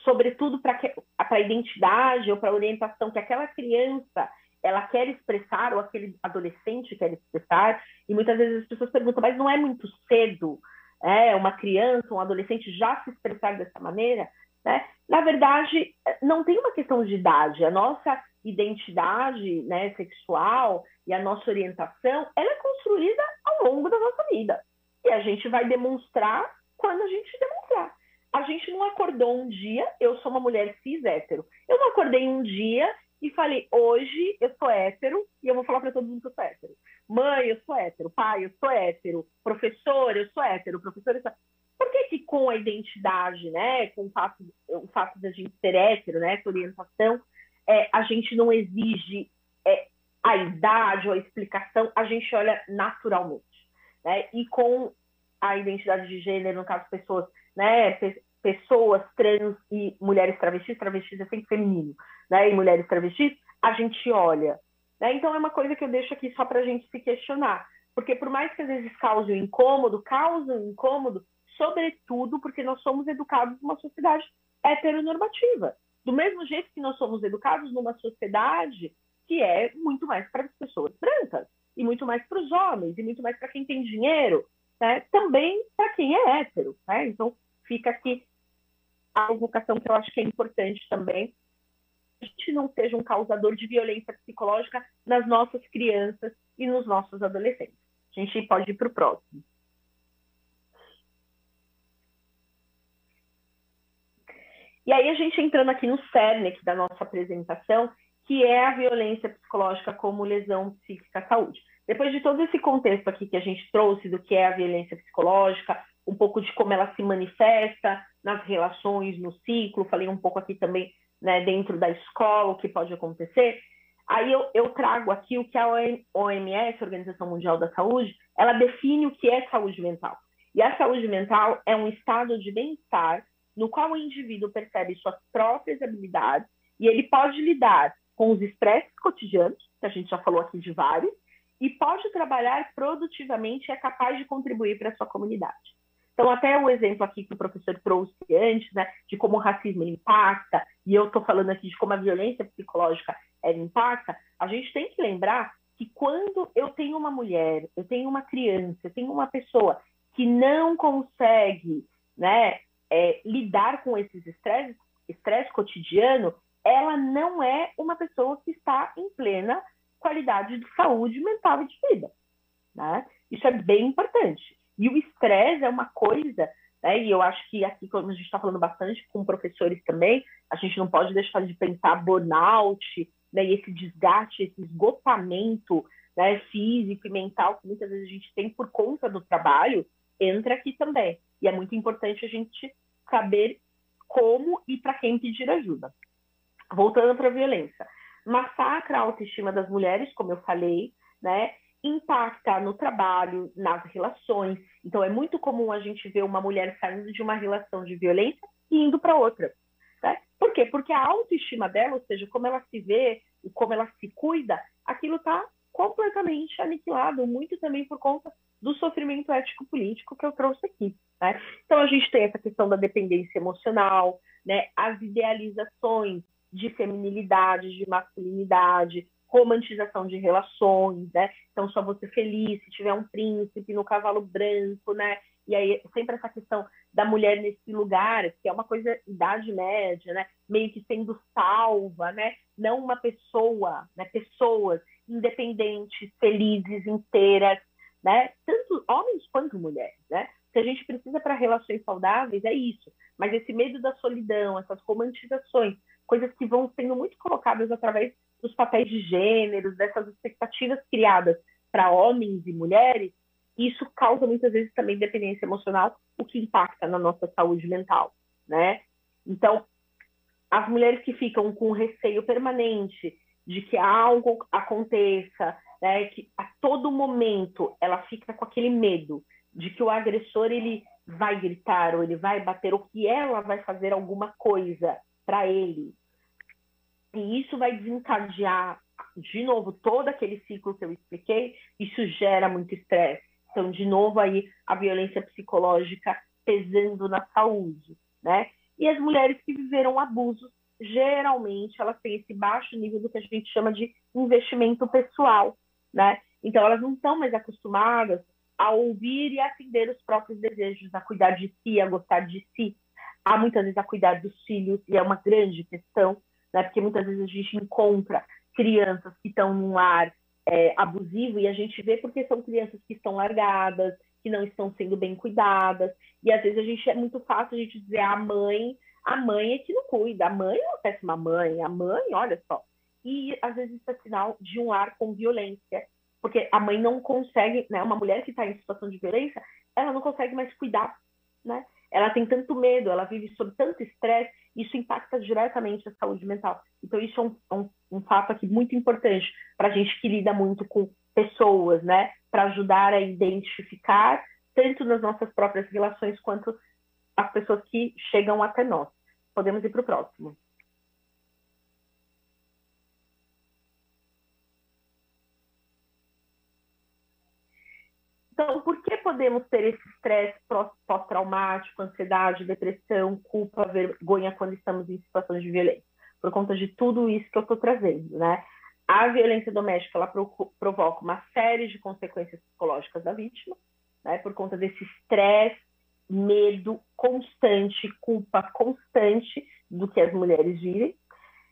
sobretudo para a identidade ou para a orientação que aquela criança ela quer expressar, ou aquele adolescente quer expressar, e muitas vezes as pessoas perguntam, mas não é muito cedo uma criança, um adolescente já se expressar dessa maneira? Né? Na verdade, não tem uma questão de idade. A nossa identidade, né, sexual e a nossa orientação, ela é construída ao longo da nossa vida. E a gente vai demonstrar quando a gente demonstrar. A gente não acordou um dia, eu sou uma mulher cis hétero. Eu não acordei um dia e falei, hoje eu sou hétero, e eu vou falar para todo mundo que eu sou hétero. Mãe, eu sou hétero. Pai, eu sou hétero. Professor, eu sou hétero. Professor, eu sou... Por que que com a identidade, né, com o fato da gente ser hétero, né, essa orientação, a gente não exige a idade ou a explicação, a gente olha naturalmente, né? E com a identidade de gênero, no caso, pessoas, né, pessoas trans e mulheres travestis é sempre feminino, né, e mulheres travestis, a gente olha, né? Então é uma coisa que eu deixo aqui só para a gente se questionar, porque por mais que às vezes causam incômodo, sobretudo porque nós somos educados numa sociedade heteronormativa, do mesmo jeito que nós somos educados numa sociedade que é muito mais para as pessoas brancas, e muito mais para os homens, e muito mais para quem tem dinheiro, né? Também para quem é hétero, né? Então fica aqui a provocação que eu acho que é importante também, a gente não seja um causador de violência psicológica nas nossas crianças e nos nossos adolescentes. A gente pode ir para o próximo. E aí a gente entrando aqui no cerne da nossa apresentação, que é a violência psicológica como lesão psíquica à saúde. Depois de todo esse contexto aqui que a gente trouxe do que é a violência psicológica, um pouco de como ela se manifesta nas relações, no ciclo, falei um pouco aqui também, né, dentro da escola, o que pode acontecer, aí eu trago aqui o que a OMS, Organização Mundial da Saúde, ela define o que é saúde mental. E a saúde mental é um estado de bem-estar no qual o indivíduo percebe suas próprias habilidades e ele pode lidar com os estresses cotidianos, que a gente já falou aqui de vários, e pode trabalhar produtivamente e é capaz de contribuir para a sua comunidade. Então, até o exemplo aqui que o professor trouxe antes, né, de como o racismo impacta, e eu estou falando aqui de como a violência psicológica impacta, a gente tem que lembrar que quando eu tenho uma mulher, eu tenho uma criança, eu tenho uma pessoa que não consegue, né, lidar com esses estresse cotidiano, ela não é uma pessoa que está em plena qualidade de saúde mental e de vida, né? Isso é bem importante. E o estresse é uma coisa, né? E eu acho que aqui, como a gente está falando bastante com professores também, a gente não pode deixar de pensar burnout, né? E esse desgaste, esse esgotamento, né, físico e mental que muitas vezes a gente tem por conta do trabalho, entra aqui também. E é muito importante a gente saber como e para quem pedir ajuda. Voltando para a violência. Massacra a autoestima das mulheres, como eu falei, né? Impacta no trabalho, nas relações. Então, é muito comum a gente ver uma mulher saindo de uma relação de violência e indo para outra. Né? Por quê? Porque a autoestima dela, ou seja, como ela se vê, como ela se cuida, aquilo está completamente aniquilado, muito também por conta do sofrimento ético-político que eu trouxe aqui. Né? Então, a gente tem essa questão da dependência emocional, né? As idealizações de feminilidade, de masculinidade, romantização de relações, né? Então, só você feliz se tiver um príncipe no cavalo branco, né? E aí, sempre essa questão da mulher nesse lugar, que é uma coisa, idade média, né? Meio que sendo salva, né? Não uma pessoa, né? Pessoas independentes, felizes, inteiras, né? Tanto homens quanto mulheres, né? O que a gente precisa para relações saudáveis é isso. Mas esse medo da solidão, essas romantizações, coisas que vão sendo muito colocadas através dos papéis de gêneros, dessas expectativas criadas para homens e mulheres, isso causa muitas vezes também dependência emocional, o que impacta na nossa saúde mental, né? Então, as mulheres que ficam com receio permanente de que algo aconteça, né, que a todo momento ela fica com aquele medo de que o agressor ele vai gritar ou ele vai bater ou que ela vai fazer alguma coisa para ele. E isso vai desencadear, de novo, todo aquele ciclo que eu expliquei, isso gera muito estresse. Então, de novo, aí a violência psicológica pesando na saúde, né? E as mulheres que viveram abusos, geralmente, elas têm esse baixo nível do que a gente chama de investimento pessoal, né? Então, elas não estão mais acostumadas a ouvir e atender os próprios desejos, a cuidar de si, a gostar de si. Há muitas vezes a cuidar dos filhos, e é uma grande questão, né? Porque muitas vezes a gente encontra crianças que estão num lar abusivo e a gente vê porque são crianças que estão largadas, que que não estão sendo bem cuidadas. E às vezes é muito fácil a gente dizer a mãe é que não cuida, a mãe é uma péssima mãe, a mãe, olha só. E às vezes isso é sinal de um lar com violência, porque a mãe não consegue, né? Uma mulher que está em situação de violência, ela não consegue mais cuidar, né? Ela tem tanto medo, ela vive sob tanto estresse, isso impacta diretamente a saúde mental. Então isso é um fato aqui muito importante para a gente que lida muito com pessoas, né? Para ajudar a identificar, tanto nas nossas próprias relações, quanto as pessoas que chegam até nós. Podemos ir para o próximo. Então, por que podemos ter esse estresse pós-traumático, ansiedade, depressão, culpa, vergonha quando estamos em situações de violência? Por conta de tudo isso que eu estou trazendo, né? A violência doméstica, ela provoca uma série de consequências psicológicas da vítima, né? Por conta desse estresse, medo constante, culpa constante do que as mulheres vivem.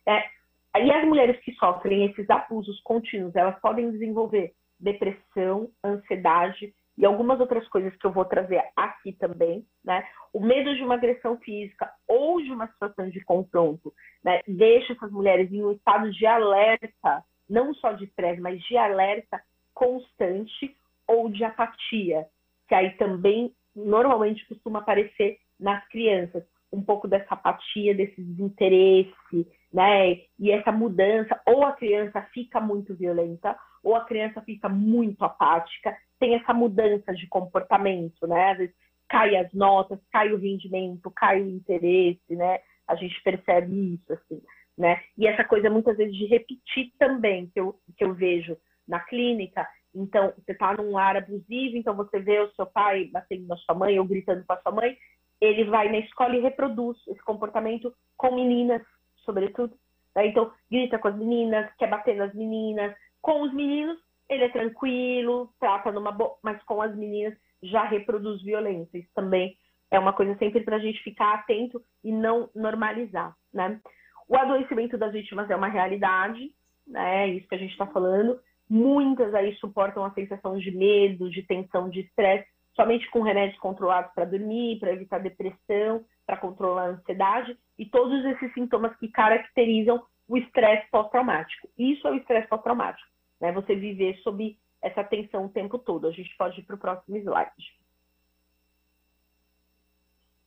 E as mulheres que sofrem esses abusos contínuos, elas podem desenvolver depressão, ansiedade e algumas outras coisas que eu vou trazer aqui também, né? O medo de uma agressão física ou de uma situação de confronto, né, deixa essas mulheres em um estado de alerta, não só de estresse, mas de alerta constante ou de apatia, que aí também normalmente costuma aparecer nas crianças, um pouco dessa apatia, desse desinteresse, né? E essa mudança, ou a criança fica muito violenta, ou a criança fica muito apática, tem essa mudança de comportamento, né? Às vezes cai as notas, cai o rendimento, cai o interesse, né? A gente percebe isso, assim, né? E essa coisa, muitas vezes, de repetir também, que eu vejo na clínica. Então, você está num lar abusivo, então você vê o seu pai batendo na sua mãe ou gritando com a sua mãe, ele vai na escola e reproduz esse comportamento com meninas, sobretudo. Né? Então, grita com as meninas, quer bater nas meninas. Com os meninos, ele é tranquilo, trata numa boa, mas com as meninas já reproduz violência. Isso também é uma coisa sempre para a gente ficar atento e não normalizar, né? O adoecimento das vítimas é uma realidade, né? Isso que a gente está falando. Muitas aí suportam a sensação de medo, de tensão, de estresse, somente com remédios controlados para dormir, para evitar depressão, para controlar a ansiedade e todos esses sintomas que caracterizam o estresse pós-traumático. Isso é o estresse pós-traumático, né? Você viver sob essa tensão o tempo todo. A gente pode ir para o próximo slide.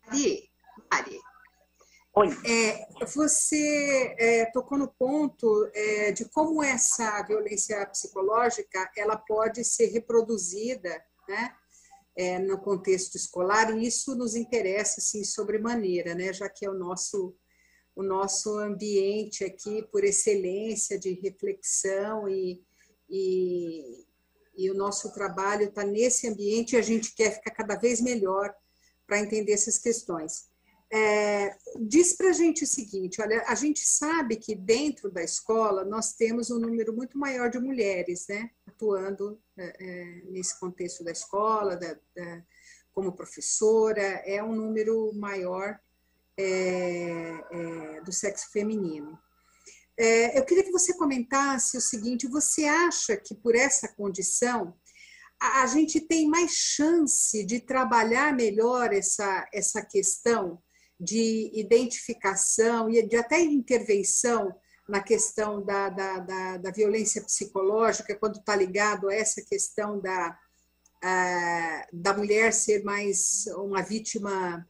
Mari, Oi. Você tocou no ponto de como essa violência psicológica ela pode ser reproduzida, né, no contexto escolar, e isso nos interessa assim, sobremaneira, né, já que é o nosso ambiente aqui por excelência de reflexão e o nosso trabalho está nesse ambiente e a gente quer ficar cada vez melhor para entender essas questões. Diz para a gente o seguinte, olha, a gente sabe que dentro da escola nós temos um número muito maior de mulheres, né, atuando nesse contexto da escola, como professora, é um número maior do sexo feminino. Eu queria que você comentasse o seguinte, você acha que por essa condição a gente tem mais chance de trabalhar melhor essa questão de identificação e de até intervenção na questão da violência psicológica, quando está ligado a essa questão da mulher ser mais uma vítima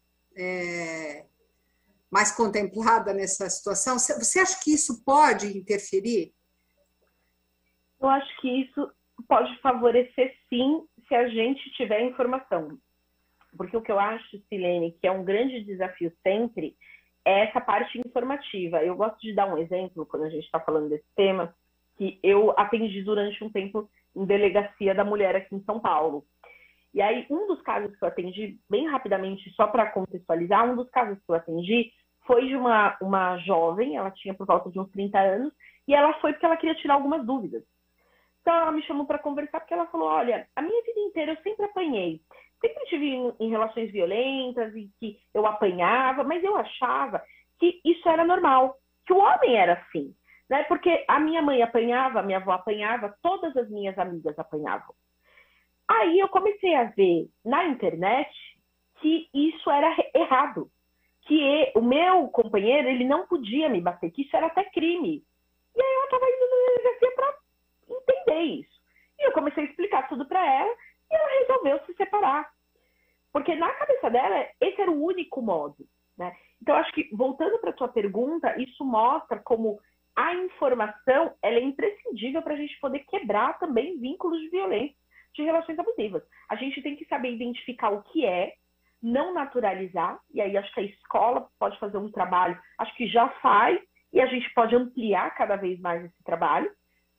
mais contemplada nessa situação? Você acha que isso pode interferir? Eu acho que isso pode favorecer, sim, se a gente tiver informação. Porque o que eu acho, Silene, que é um grande desafio sempre, é essa parte informativa. Eu gosto de dar um exemplo, quando a gente está falando desse tema, que eu atendi durante um tempo em delegacia da mulher aqui em São Paulo. E aí, um dos casos que eu atendi, bem rapidamente, só para contextualizar, um dos casos que eu atendi foi de uma jovem, ela tinha por volta de uns 30 anos, e ela foi porque ela queria tirar algumas dúvidas. Então, ela me chamou para conversar, porque ela falou, olha, a minha vida inteira eu sempre apanhei. Sempre estive em relações violentas e que eu apanhava, mas eu achava que isso era normal, que o homem era assim, né? Porque a minha mãe apanhava, a minha avó apanhava, todas as minhas amigas apanhavam. Aí eu comecei a ver na internet que isso era errado, que o meu companheiro, ele não podia me bater, que isso era até crime. E aí eu estava indo na delegacia para entender isso. E eu comecei a explicar tudo para ela e ela resolveu se separar. Porque na cabeça dela, esse era o único modo, né? Então, acho que, voltando para a tua pergunta, isso mostra como a informação ela é imprescindível para a gente poder quebrar também vínculos de violência, de relações abusivas. A gente tem que saber identificar o que é, não naturalizar, e aí acho que a escola pode fazer um trabalho, acho que já faz, e a gente pode ampliar cada vez mais esse trabalho,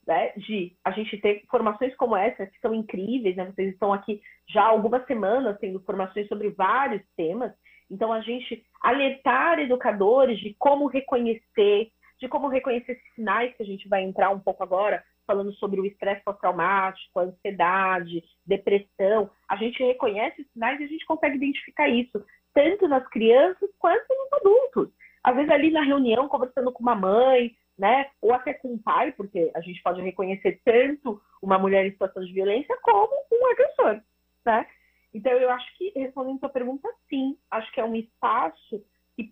né, de a gente ter formações como essa, que são incríveis, né? Vocês estão aqui já há algumas semanas tendo formações sobre vários temas, então a gente alertar educadores de como reconhecer esses sinais, que a gente vai entrar um pouco agora, falando sobre o estresse pós-traumático, a ansiedade, depressão. A gente reconhece os sinais e a gente consegue identificar isso, tanto nas crianças quanto nos adultos. Às vezes ali na reunião, conversando com uma mãe, né, ou até com um pai, porque a gente pode reconhecer tanto uma mulher em situação de violência como um agressor, né? Então, eu acho que, respondendo a sua pergunta, sim, acho que é um espaço que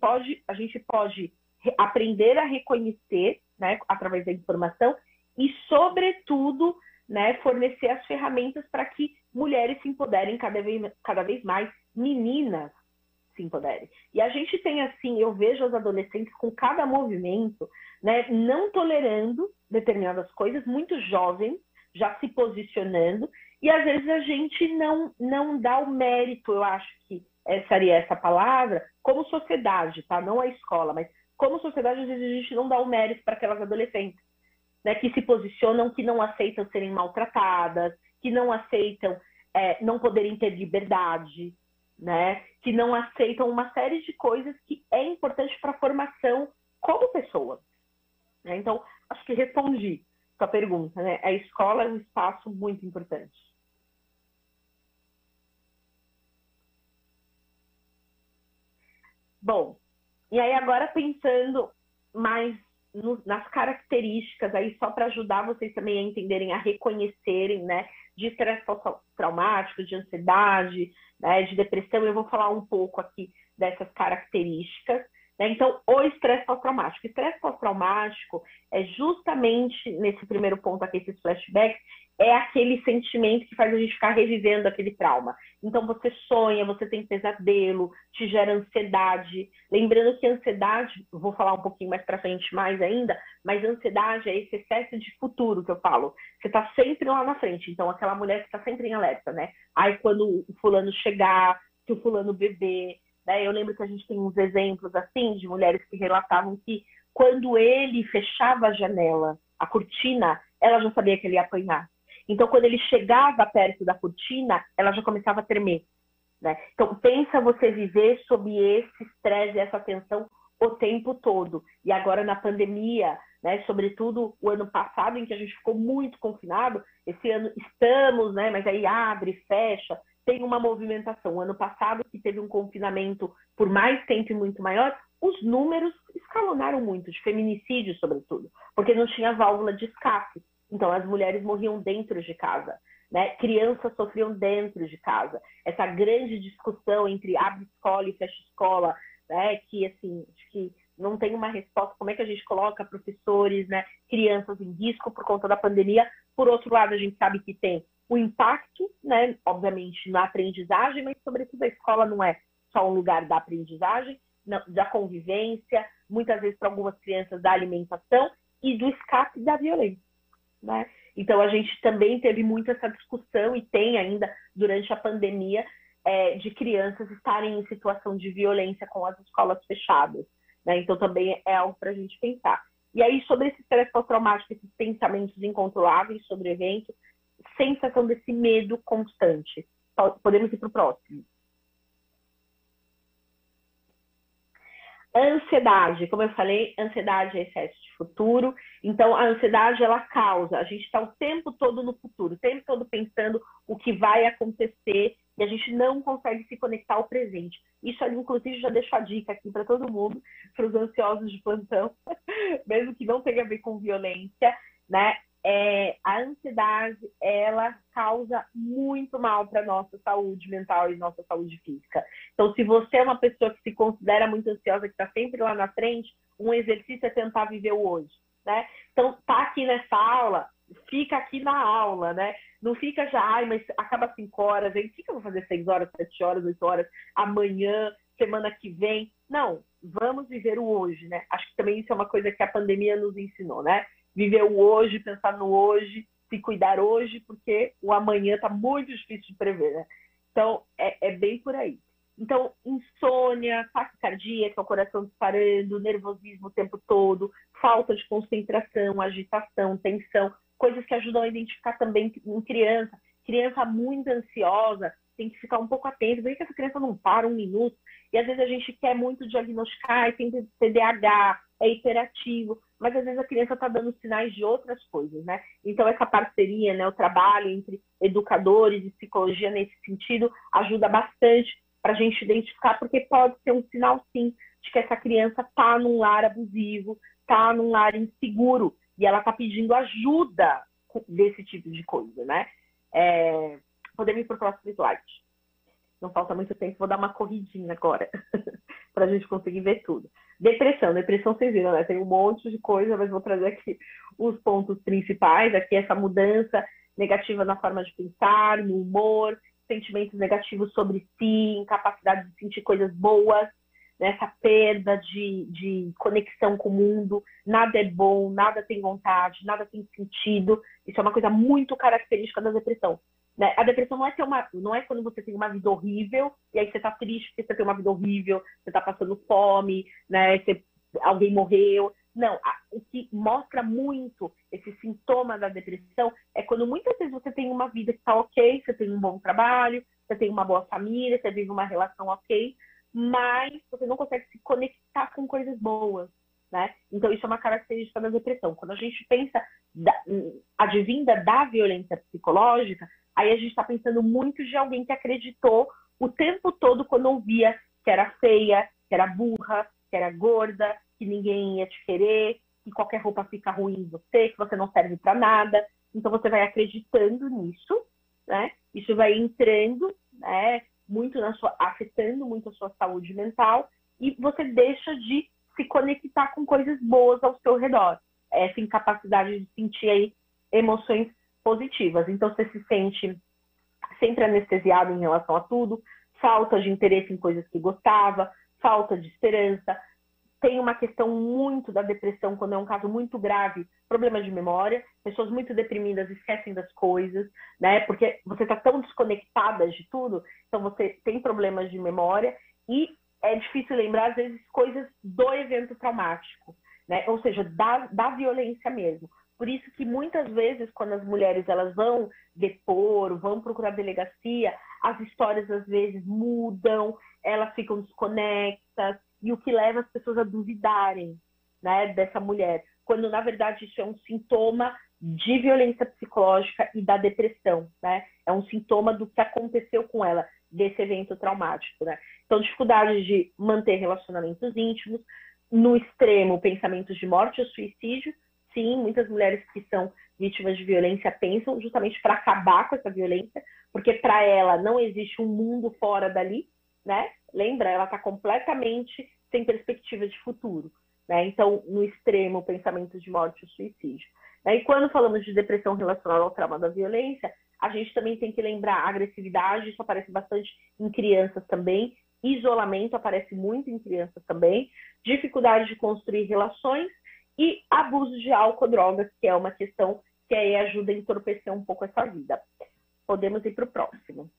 a gente pode aprender a reconhecer, né, através da informação e, sobretudo, né, fornecer as ferramentas para que mulheres se empoderem cada vez mais, meninas se empoderem. E a gente tem, assim, eu vejo as adolescentes com cada movimento, né, não tolerando determinadas coisas, muito jovens, já se posicionando, e às vezes a gente não dá o mérito, eu acho que seria essa palavra, como sociedade, tá? Não a escola, mas como sociedade, às vezes a gente não dá o mérito para aquelas adolescentes, né, que se posicionam, que não aceitam serem maltratadas, que não aceitam não poderem ter liberdade, né, que não aceitam uma série de coisas que é importante para a formação como pessoa. Né? Então, acho que respondi a pergunta, né? A escola é um espaço muito importante. Bom, e aí agora pensando mais nas características, aí só para ajudar vocês também a entenderem, a reconhecerem, né, de estresse pós-traumático, de ansiedade, né, de depressão, eu vou falar um pouco aqui dessas características. Né? Então, o estresse pós-traumático. O estresse pós-traumático é justamente, nesse primeiro ponto aqui, esses flashbacks, é aquele sentimento que faz a gente ficar revivendo aquele trauma. Então, você sonha, você tem pesadelo, te gera ansiedade. Lembrando que a ansiedade, vou falar um pouquinho mais para frente mais ainda, mas a ansiedade é esse excesso de futuro que eu falo. Você está sempre lá na frente. Então, aquela mulher que está sempre em alerta, né? Aí, quando o fulano chegar, se o fulano beber, né? Eu lembro que a gente tem uns exemplos, assim, de mulheres que relatavam que quando ele fechava a janela, a cortina, ela já sabia que ele ia apanhar. Então, quando ele chegava perto da cortina, ela já começava a tremer. Né? Então, pensa você viver sob esse estresse e essa tensão o tempo todo. E agora, na pandemia, né, sobretudo o ano passado, em que a gente ficou muito confinado, esse ano estamos, né, mas aí abre, fecha, tem uma movimentação. O ano passado, que teve um confinamento por mais tempo e muito maior, os números escalonaram muito, de feminicídio, sobretudo, porque não tinha válvula de escape. Então, as mulheres morriam dentro de casa, né? Crianças sofriam dentro de casa. Essa grande discussão entre abre escola e fecha escola, né? Que, assim, acho que não tem uma resposta. Como é que a gente coloca professores, né? Crianças em risco por conta da pandemia? Por outro lado, a gente sabe que tem o impacto, né? Obviamente, na aprendizagem, mas, sobretudo, a escola não é só um lugar da aprendizagem, da convivência, muitas vezes, para algumas crianças, da alimentação e do escape da violência. Né? Então, a gente também teve muito essa discussão e tem ainda durante a pandemia de crianças estarem em situação de violência com as escolas fechadas. Né? Então, também é algo para a gente pensar. E aí, sobre esse estresse pós-traumático, esses pensamentos incontroláveis sobre o evento, sensação desse medo constante. Podemos ir para o próximo. Ansiedade, como eu falei, ansiedade é excesso de futuro. Então, a ansiedade, ela causa. A gente está o tempo todo no futuro, o tempo todo pensando o que vai acontecer e a gente não consegue se conectar ao presente. Isso, inclusive, já deixo a dica aqui para todo mundo, para os ansiosos de plantão, mesmo que não tenha a ver com violência, né? a ansiedade, ela causa muito mal para a nossa saúde mental e nossa saúde física. Então, se você é uma pessoa que se considera muito ansiosa, que está sempre lá na frente, um exercício é tentar viver o hoje, né? Então, tá aqui nessa aula, fica aqui na aula, né? Não fica já, mas acaba 5 horas, aí fica, vou fazer 6 horas, 7 horas, 8 horas, amanhã, semana que vem. Não, vamos viver o hoje, né? Acho que também isso é uma coisa que a pandemia nos ensinou, né? Viver o hoje, pensar no hoje, se cuidar hoje, porque o amanhã está muito difícil de prever, né? Então, é bem por aí. Então, insônia, taquicardia, que é o coração disparando, nervosismo o tempo todo, falta de concentração, agitação, tensão, coisas que ajudam a identificar também em criança. Criança muito ansiosa, tem que ficar um pouco atento, porque essa criança não para um minuto, e às vezes a gente quer muito diagnosticar, tem TDAH, é hiperativo, mas às vezes a criança está dando sinais de outras coisas, né? Então essa parceria, né, o trabalho entre educadores e psicologia nesse sentido ajuda bastante para a gente identificar, porque pode ser um sinal, sim, de que essa criança está num lar abusivo, está num lar inseguro, e ela está pedindo ajuda desse tipo de coisa, né? Podemos ir para o próximo slide. Não falta muito tempo, vou dar uma corridinha agora, para a gente conseguir ver tudo. Depressão, vocês viram, né? Tem um monte de coisa, mas vou trazer aqui os pontos principais. Aqui essa mudança negativa na forma de pensar, no humor, sentimentos negativos sobre si, incapacidade de sentir coisas boas, né? Essa perda de conexão com o mundo, nada é bom, nada tem vontade, nada tem sentido. Isso é uma coisa muito característica da depressão. Né? A depressão não é quando você tem uma vida horrível e aí você tá triste porque você tem uma vida horrível, você tá passando fome, né? Alguém morreu. Não, o que mostra muito esse sintoma da depressão é quando muitas vezes você tem uma vida que tá ok, você tem um bom trabalho, você tem uma boa família, você vive uma relação ok, mas você não consegue se conectar com coisas boas, né? Então isso é uma característica da depressão. Quando a gente pensa advinda da violência psicológica, aí a gente está pensando muito de alguém que acreditou o tempo todo quando ouvia que era feia, que era burra, que era gorda, que ninguém ia te querer, que qualquer roupa fica ruim em você, que você não serve para nada. Então você vai acreditando nisso, né? Isso vai entrando, né? Afetando muito a sua saúde mental, e você deixa de se conectar com coisas boas ao seu redor. Essa incapacidade de sentir aí emoções positivas. Então você se sente sempre anestesiado em relação a tudo, falta de interesse em coisas que gostava, falta de esperança. Tem uma questão muito da depressão, quando é um caso muito grave, problema de memória, pessoas muito deprimidas esquecem das coisas, né? Porque você está tão desconectada de tudo, então você tem problemas de memória e é difícil lembrar, às vezes, coisas do evento traumático, né? Ou seja, da violência mesmo. Por isso que muitas vezes, quando as mulheres elas vão depor, vão procurar delegacia, as histórias às vezes mudam, elas ficam desconexas, e o que leva as pessoas a duvidarem, né, dessa mulher, quando na verdade isso é um sintoma de violência psicológica e da depressão, né? É um sintoma do que aconteceu com ela, desse evento traumático, né? Então, dificuldade de manter relacionamentos íntimos, no extremo, pensamentos de morte ou suicídio. Sim, muitas mulheres que são vítimas de violência pensam justamente para acabar com essa violência, porque para ela não existe um mundo fora dali, né? Lembra, ela está completamente sem perspectiva de futuro, né? Então, no extremo, pensamentos de morte ou suicídio. E quando falamos de depressão relacionada ao trauma da violência, a gente também tem que lembrar a agressividade, isso aparece bastante em crianças também, isolamento aparece muito em crianças também, dificuldade de construir relações e abuso de álcool, drogas, que é uma questão que aí ajuda a entorpecer um pouco essa vida. Podemos ir para o próximo.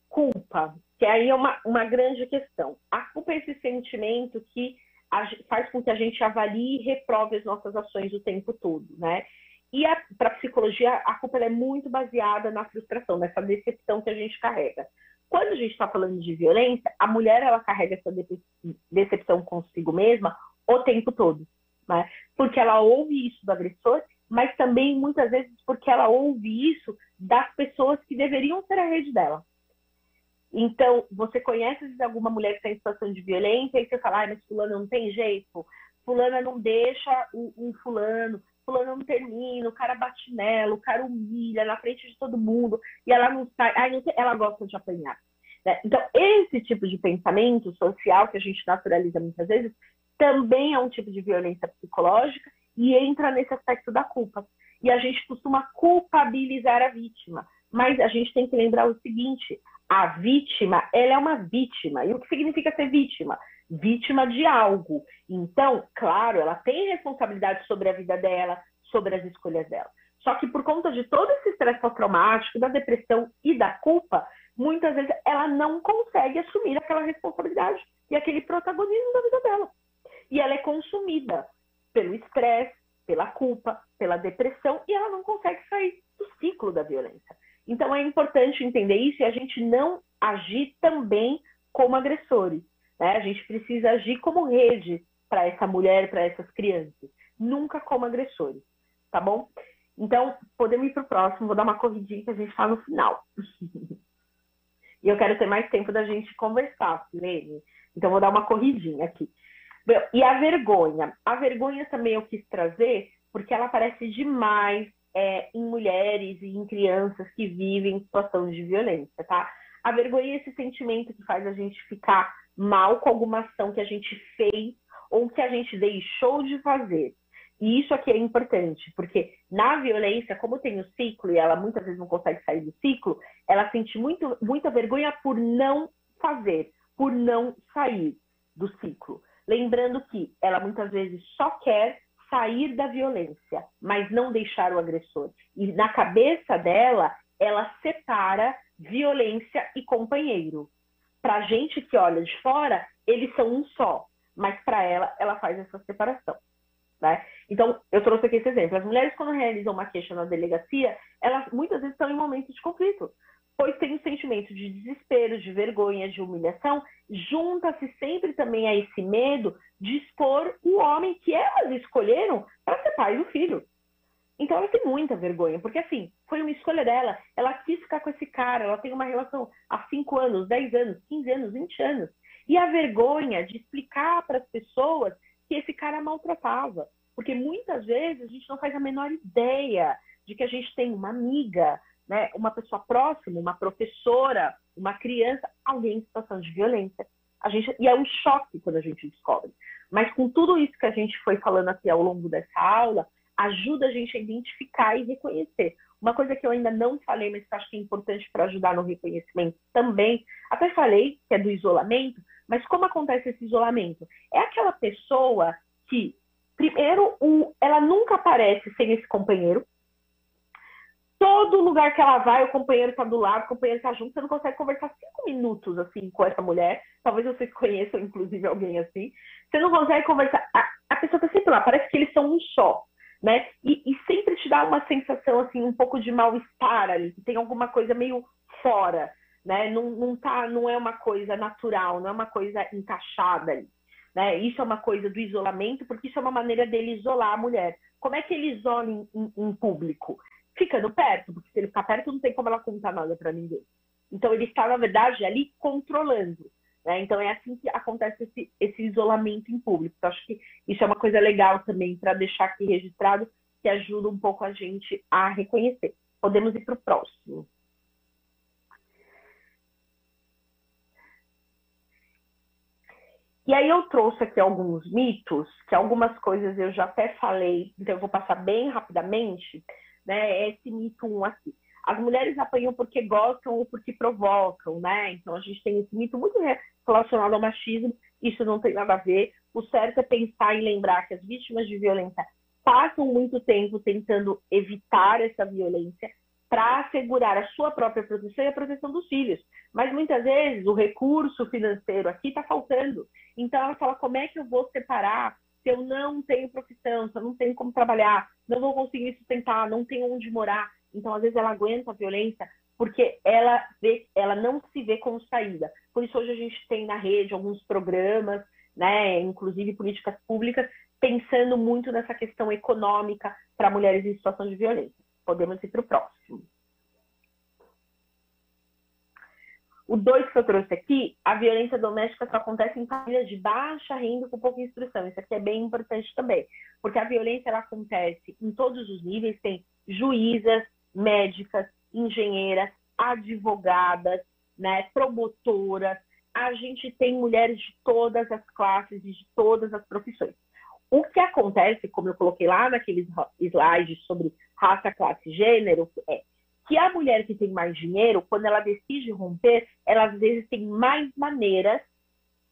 Culpa, que aí é uma grande questão. A culpa é esse sentimento que faz com que a gente avalie e reprove as nossas ações o tempo todo, né? E para a psicologia, a culpa é muito baseada na frustração, nessa decepção que a gente carrega. Quando a gente está falando de violência, a mulher ela carrega essa decepção consigo mesma o tempo todo, né? Porque ela ouve isso do agressor, mas também muitas vezes porque ela ouve isso das pessoas que deveriam ser a rede dela. Então, você conhece alguma mulher que está em situação de violência e você fala, mas fulano não tem jeito, fulana não deixa um fulano não termina, o cara bate nela, o cara humilha na frente de todo mundo, e ela não sai, ela gosta de apanhar. Né? Então, esse tipo de pensamento social que a gente naturaliza muitas vezes, também é um tipo de violência psicológica e entra nesse aspecto da culpa. E a gente costuma culpabilizar a vítima. Mas a gente tem que lembrar o seguinte, a vítima, ela é uma vítima. E o que significa ser vítima? Vítima de algo. Então, claro, ela tem responsabilidade sobre a vida dela, sobre as escolhas dela. Só que por conta de todo esse estresse pós-traumático, da depressão e da culpa, muitas vezes ela não consegue assumir aquela responsabilidade e aquele protagonismo da vida dela. E ela é consumida pelo estresse, pela culpa, pela depressão, e ela não consegue sair do ciclo da violência. Então é importante entender isso e a gente não agir também como agressores. Né? A gente precisa agir como rede para essa mulher, para essas crianças. Nunca como agressores, tá bom? Então, podemos ir para o próximo. Vou dar uma corridinha que a gente está no final. E eu quero ter mais tempo da gente conversar, Lene. Então, vou dar uma corridinha aqui. E a vergonha? A vergonha também eu quis trazer porque ela aparece demais em mulheres e em crianças que vivem situações de violência, tá? A vergonha é esse sentimento que faz a gente ficar mal com alguma ação que a gente fez ou que a gente deixou de fazer. E isso aqui é importante, porque na violência, como tem o ciclo e ela muitas vezes não consegue sair do ciclo, ela sente muita vergonha por não fazer, por não sair do ciclo. Lembrando que ela muitas vezes só quer sair da violência, mas não deixar o agressor. E na cabeça dela, ela separa violência e companheiro. Para a gente que olha de fora, eles são um só, mas para ela, ela faz essa separação. Né? Então, eu trouxe aqui esse exemplo. As mulheres, quando realizam uma queixa na delegacia, elas muitas vezes estão em momentos de conflito, pois tem um sentimento de desespero, de vergonha, de humilhação, junta-se sempre também a esse medo de expor o homem que elas escolheram para ser pai do filho. Então ela tem muita vergonha, porque assim, foi uma escolha dela, ela quis ficar com esse cara, ela tem uma relação há 5 anos, 10 anos, 15 anos, 20 anos. E a vergonha de explicar para as pessoas que esse cara maltratava. Porque muitas vezes a gente não faz a menor ideia de que a gente tem uma amiga, né, uma pessoa próxima, uma professora, uma criança, alguém em situação de violência. E é um choque quando a gente descobre. Mas com tudo isso que a gente foi falando aqui ao longo dessa aula, ajuda a gente a identificar e reconhecer. Uma coisa que eu ainda não falei, mas que eu acho que é importante para ajudar no reconhecimento também, até falei que é do isolamento, mas como acontece esse isolamento? É aquela pessoa que, primeiro, ela nunca aparece sem esse companheiro. Todo lugar que ela vai, o companheiro está do lado, o companheiro está junto, você não consegue conversar 5 minutos assim com essa mulher. Talvez vocês conheçam, inclusive, alguém assim. Você não consegue conversar. A pessoa está sempre lá, parece que eles são um só. Né? E sempre te dá uma sensação assim, um pouco de mal-estar ali, que tem alguma coisa meio fora, né? Não é uma coisa natural, não é uma coisa encaixada ali, né? Isso é uma coisa do isolamento, porque isso é uma maneira dele isolar a mulher. Como é que ele isola em público? Ficando perto, porque se ele ficar perto não tem como ela contar nada para ninguém. Então ele está, na verdade, ali controlando. Né? Então é assim que acontece esse isolamento em público. Então, acho que isso é uma coisa legal também para deixar aqui registrado, que ajuda um pouco a gente a reconhecer. Podemos ir para o próximo. E aí eu trouxe aqui alguns mitos, que algumas coisas eu já até falei, então eu vou passar bem rapidamente, né? Esse mito 1 aqui. As mulheres apanham porque gostam ou porque provocam, né? Então a gente tem esse mito muito relacionado ao machismo, isso não tem nada a ver. O certo é pensar e lembrar que as vítimas de violência passam muito tempo tentando evitar essa violência para assegurar a sua própria proteção e a proteção dos filhos. Mas muitas vezes o recurso financeiro aqui está faltando. Então ela fala, como é que eu vou separar se eu não tenho profissão, se eu não tenho como trabalhar, não vou conseguir sustentar, não tenho onde morar. Então, às vezes, ela aguenta a violência porque ela não se vê como saída. Por isso, hoje a gente tem na rede alguns programas, né, inclusive políticas públicas, pensando muito nessa questão econômica para mulheres em situação de violência. Podemos ir para o próximo. O 2 que eu trouxe aqui, a violência doméstica só acontece em famílias de baixa renda com pouca instrução. Isso aqui é bem importante também, porque a violência ela acontece em todos os níveis, tem juízas, médicas, engenheiras, advogadas, né, promotoras, a gente tem mulheres de todas as classes e de todas as profissões. O que acontece, como eu coloquei lá naqueles slides sobre raça, classe e gênero, é que a mulher que tem mais dinheiro, quando ela decide romper, ela às vezes tem mais maneiras,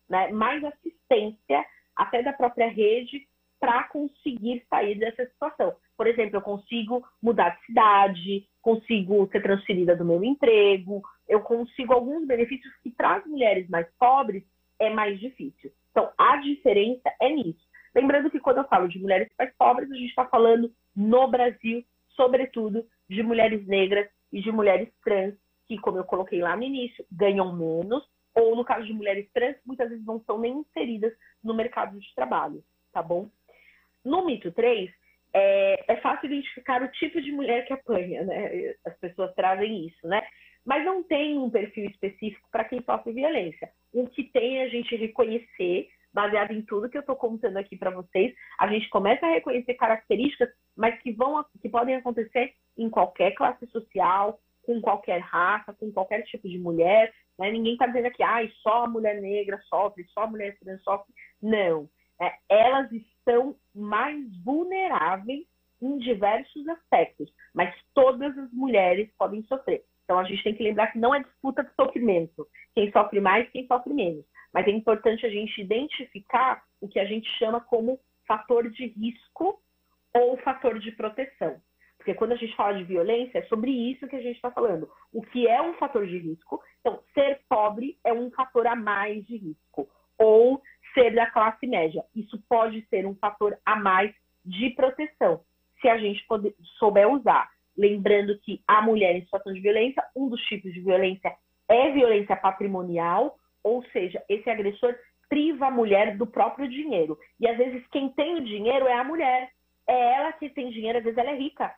né, mais assistência, até da própria rede, para conseguir sair dessa situação. Por exemplo, eu consigo mudar de cidade, consigo ser transferida do meu emprego, eu consigo alguns benefícios que para as mulheres mais pobres é mais difícil. Então, a diferença é nisso. Lembrando que quando eu falo de mulheres mais pobres, a gente está falando no Brasil, sobretudo, de mulheres negras e de mulheres trans, que, como eu coloquei lá no início, ganham menos, ou no caso de mulheres trans, muitas vezes não são nem inseridas no mercado de trabalho, tá bom? No mito 3, é fácil identificar o tipo de mulher que apanha, né? As pessoas trazem isso, né? Mas não tem um perfil específico para quem sofre violência. O que tem é a gente reconhecer, baseado em tudo que eu estou contando aqui para vocês, a gente começa a reconhecer características, mas que podem acontecer em qualquer classe social, com qualquer raça, com qualquer tipo de mulher, né? Ninguém está dizendo aqui, só a mulher negra sofre, só a mulher trans sofre. Não. Elas estão mais vulneráveis em diversos aspectos, mas todas as mulheres podem sofrer. Então, a gente tem que lembrar que não é disputa de sofrimento. Quem sofre mais, quem sofre menos. Mas é importante a gente identificar o que a gente chama como fator de risco ou fator de proteção. Porque quando a gente fala de violência, é sobre isso que a gente está falando. O que é um fator de risco? Então, ser pobre é um fator a mais de risco. Ou ser da classe média. Isso pode ser um fator a mais de proteção, se a gente souber usar. Lembrando que a mulher em situação de violência, um dos tipos de violência é violência patrimonial, ou seja, esse agressor priva a mulher do próprio dinheiro. E às vezes quem tem o dinheiro é a mulher. É ela que tem dinheiro, às vezes ela é rica,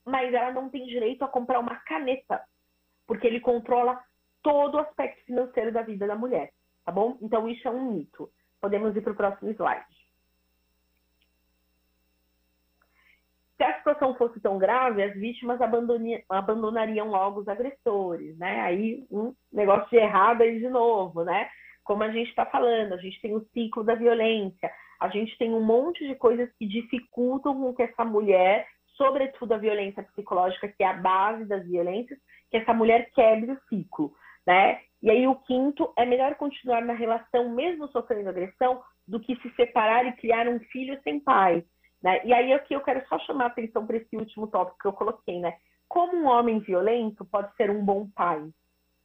mas ela não tem direito a comprar uma caneta, porque ele controla todo o aspecto financeiro da vida da mulher. Tá bom? Então, isso é um mito. Podemos ir para o próximo slide. Se a situação fosse tão grave, as vítimas abandonariam logo os agressores, né? Aí, um negócio de errado aí de novo, né? Como a gente está falando, a gente tem o ciclo da violência, a gente tem um monte de coisas que dificultam com que essa mulher, sobretudo a violência psicológica, que é a base das violências, que essa mulher quebre o ciclo, né? E aí o quinto, é melhor continuar na relação mesmo sofrendo agressão do que se separar e criar um filho sem pai, né? E aí aqui eu quero só chamar a atenção para esse último tópico que eu coloquei, né? Como um homem violento pode ser um bom pai,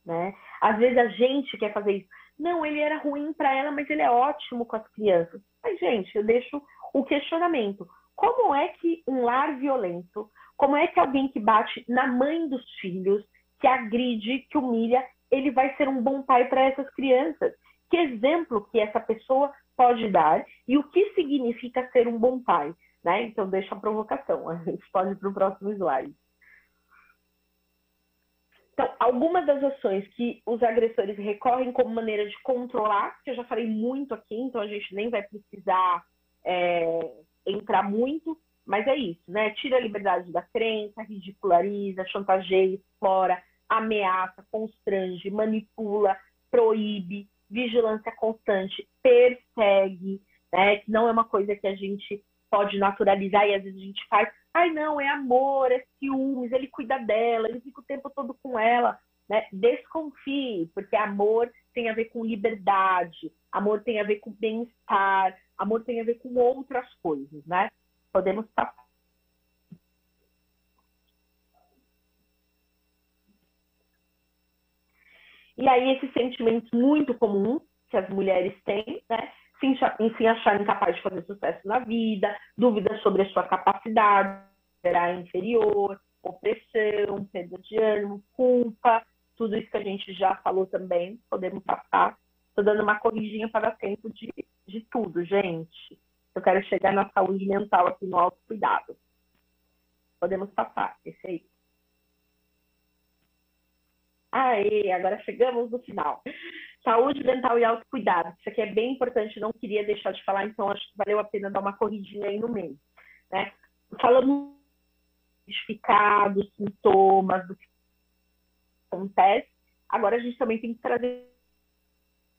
né? Às vezes a gente quer fazer isso. Não, ele era ruim para ela, mas ele é ótimo com as crianças. Mas, gente, eu deixo o questionamento. Como é que um lar violento, como é que alguém que bate na mãe dos filhos, que agride, que humilha, ele vai ser um bom pai para essas crianças? Que exemplo que essa pessoa pode dar e o que significa ser um bom pai, né? Então, deixa a provocação. A gente pode ir para o próximo slide. Então, algumas das ações que os agressores recorrem como maneira de controlar, que eu já falei muito aqui, então a gente nem vai precisar entrar muito, mas é isso, né? Tira a liberdade da crença, ridiculariza, chantageia, explora, ameaça, constrange, manipula, proíbe, vigilância constante, persegue, né? Que não é uma coisa que a gente pode naturalizar e às vezes a gente faz. Ai, não, é amor, é ciúmes, ele cuida dela, ele fica o tempo todo com ela, né? Desconfie, porque amor tem a ver com liberdade, amor tem a ver com bem-estar, amor tem a ver com outras coisas, né? Podemos passar. E aí, esses sentimentos muito comuns que as mulheres têm, né? Se achar incapaz de fazer sucesso na vida, dúvidas sobre a sua capacidade, será inferior, opressão, perda de ânimo, culpa, tudo isso que a gente já falou também, podemos passar. Estou dando uma corridinha para dar tempo de tudo, gente. Eu quero chegar na saúde mental aqui no autocuidado. Podemos passar, esse aí. Aê, agora chegamos no final. Saúde mental e autocuidado. Isso aqui é bem importante, não queria deixar de falar, então acho que valeu a pena dar uma corridinha aí no meio. Né? Falando dos sintomas, do que acontece, agora a gente também tem que trazer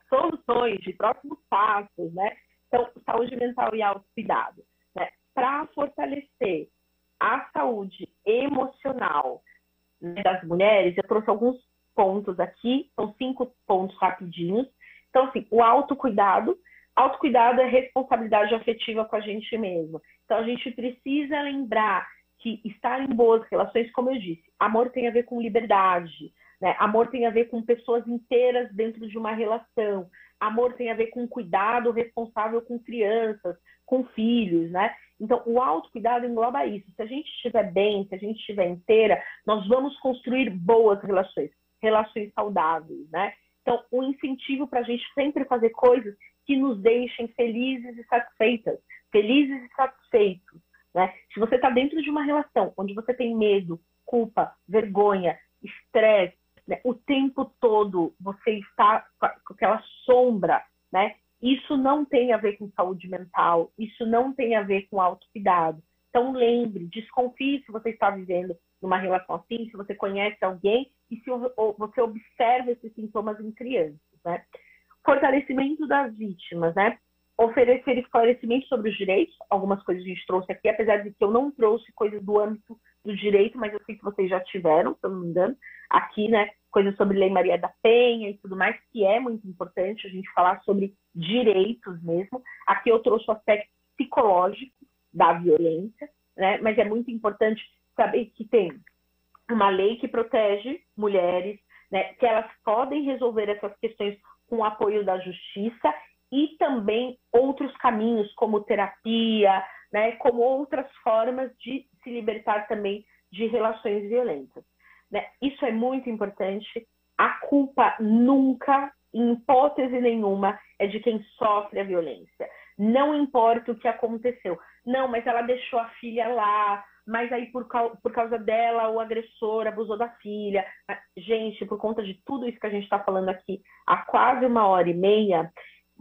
soluções de próximos passos, né? Então, saúde mental e autocuidado. Né? Para fortalecer a saúde emocional, né, das mulheres, eu trouxe alguns pontos aqui, são 5 pontos rapidinhos. Então, assim, o autocuidado. Autocuidado é responsabilidade afetiva com a gente mesmo. Então, a gente precisa lembrar que estar em boas relações, como eu disse, amor tem a ver com liberdade, né? Amor tem a ver com pessoas inteiras dentro de uma relação. Amor tem a ver com cuidado responsável com crianças, com filhos, né? Então, o autocuidado engloba isso. Se a gente estiver bem, se a gente estiver inteira, nós vamos construir boas relações, relações saudáveis, né? Então, um incentivo para a gente sempre fazer coisas que nos deixem felizes e satisfeitas, felizes e satisfeitos, né? Se você está dentro de uma relação onde você tem medo, culpa, vergonha, estresse, né? O tempo todo você está com aquela sombra, né? Isso não tem a ver com saúde mental, isso não tem a ver com autocuidado. Então, lembre, desconfie se você está vivendo numa relação assim, se você conhece alguém e se você observa esses sintomas em crianças, né? Fortalecimento das vítimas, né? Oferecer esclarecimento sobre os direitos, algumas coisas a gente trouxe aqui, apesar de que eu não trouxe coisas do âmbito do direito, mas eu sei que vocês já tiveram, se eu não me engano, aqui, né? Coisas sobre Lei Maria da Penha e tudo mais, que é muito importante a gente falar sobre direitos mesmo. Aqui eu trouxe o aspecto psicológico da violência, né? Mas é muito importante saber que tem uma lei que protege mulheres, né? Que elas podem resolver essas questões com o apoio da justiça e também outros caminhos, como terapia, né? Como outras formas de se libertar também de relações violentas. Né? Isso é muito importante. A culpa nunca, em hipótese nenhuma, é de quem sofre a violência. Não importa o que aconteceu. Não, mas ela deixou a filha lá, mas aí por causa dela o agressor abusou da filha. Gente, por conta de tudo isso que a gente está falando aqui há quase 1h30,